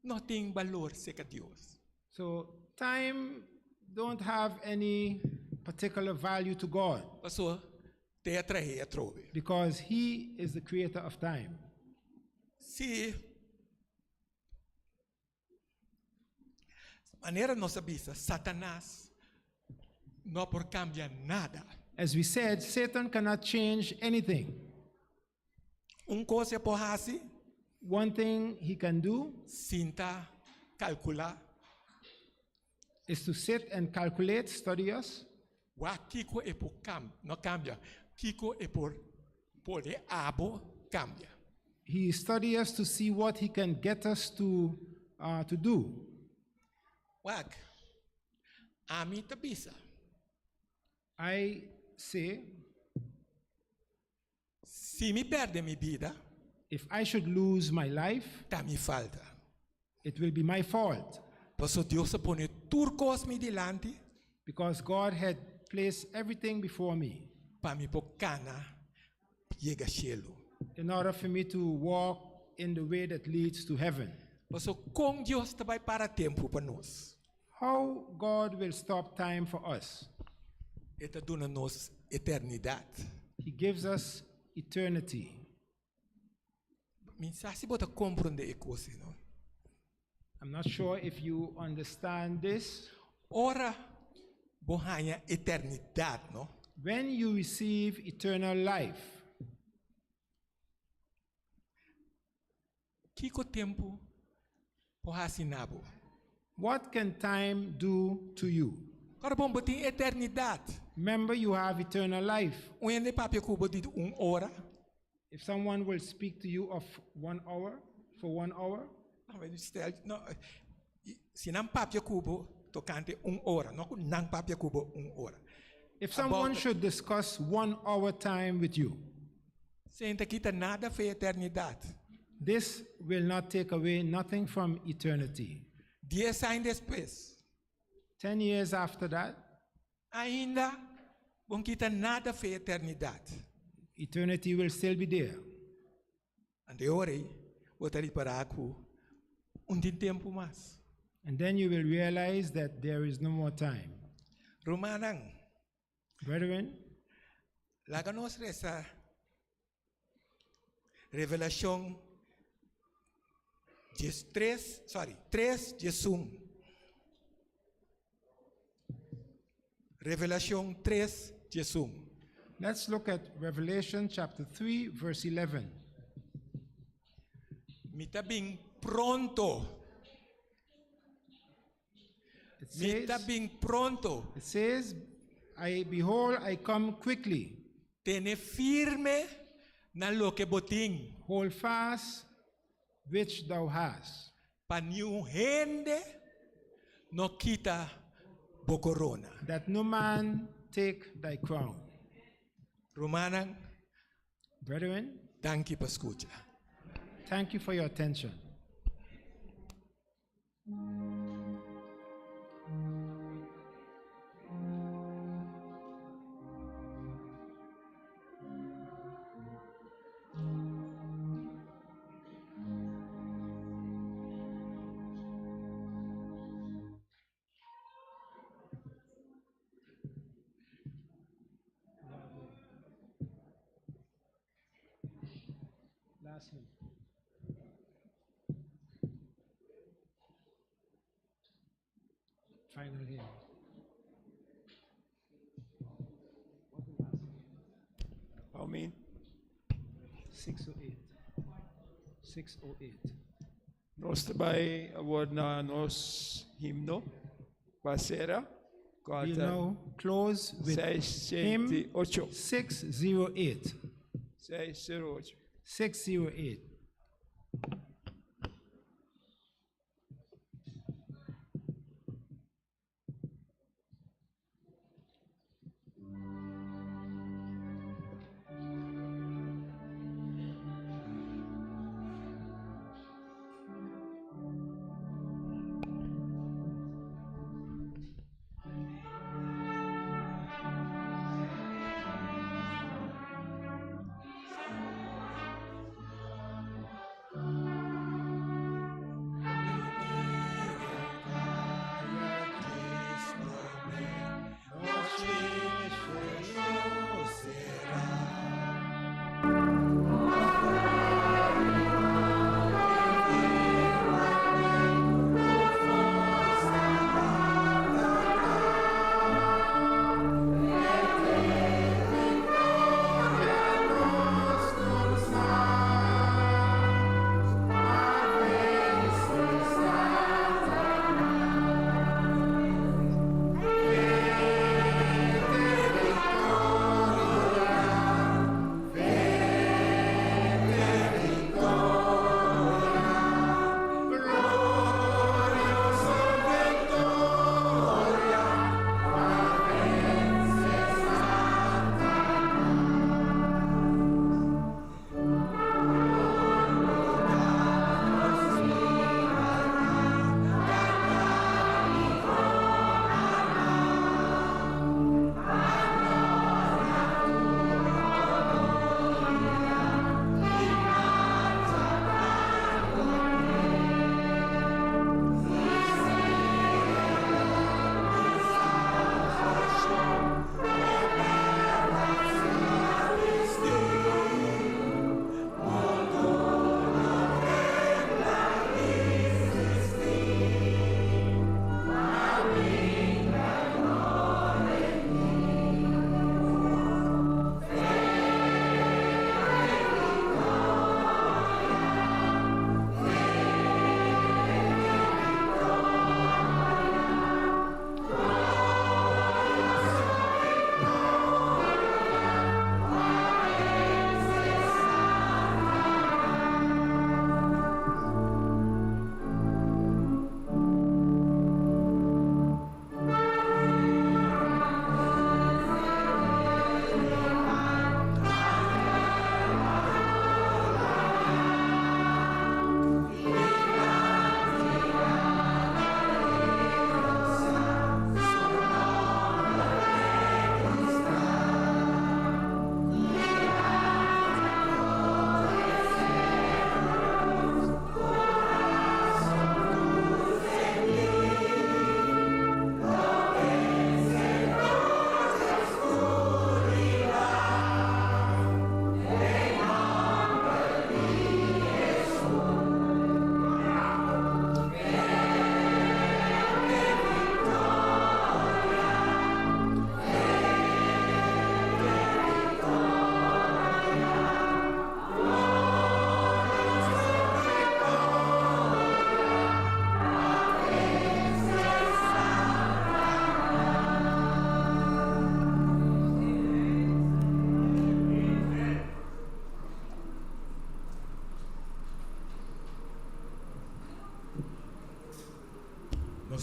não tem valor seca Deus. So time don't have any particular value to God Paso te atrahe a trove. because he is the creator of time. Se maneira nossa bisa, Satanás não por cambiar nada. As we said, Satan cannot change anything. Coisa por hasi, One thing he can do sinta, calcular, is to sit and calculate, study us. wa kiko e por não cambia. Kiko e por pode abo cambia. He study us to see what he can get us to do. Wag, ami ta bisa. I say, Se me perde mi vida, if I should lose my life, tá me falta. it will be my fault Paso Deus se pone turcos mi delante, because God had placed everything before me pa mi por cana, llega cielo. in order for me to walk in the way that leads to heaven. Paso com Deus também para tempo para nós. How God will stop time for us? Eta dona nos eternidade. He gives us eternity. Mensagem bota compreender e coisa, não? I'm not sure if you understand this. Ora, bohanha eternidade, não? When you receive eternal life, Kiko tempo bohasinabo. what can time do to you? Agora bom botin eternidade. Remember, you have eternal life. Onde papia cubo de hora. If someone will speak to you of 1 hour, for 1 hour, No, se não papia cubo, tocante hora. Não não papia cubo hora. if someone should discuss 1 hour time with you, Senta quita nada foi eternidade. this will not take away nothing from eternity. 10 anos depois, 10 years after that, ainda bom quita nada foi eternidade. eternity will still be there. Ande ore, botar para aku tempo mais. And then you will realize that there is no more time. Romanang, Brethren, laganos resa Revelação 3 Jesus. Revelação 3 Jesus. let's look at Revelation chapter 3, verse 11. Mita bing pronto. Mita bing pronto. It says, behold, I come quickly. Tene firme na lo que boting. Hold fast which thou hast. Pa niu hende no kita bocorona. That no man take thy crown. Romanang, Brethren, danke pa escucha. thank you for your attention. Last hymn. Final hymn. I mean, 608. 608. Nós também award na nos himno. Basera. We'll now close with hymn 608. 608. 608. 608.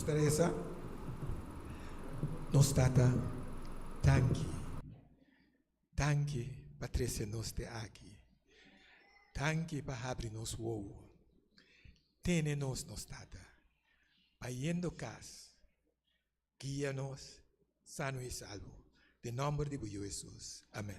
Nos Teresa, nos Tata, tanki. Tanki, Patrícia, nos te aqui. Tanki, para abrir nos uou. Tene-nos, nos Tata. Paiendo cas, guia-nos, sano e salvo. De nome de Jesus. Amém.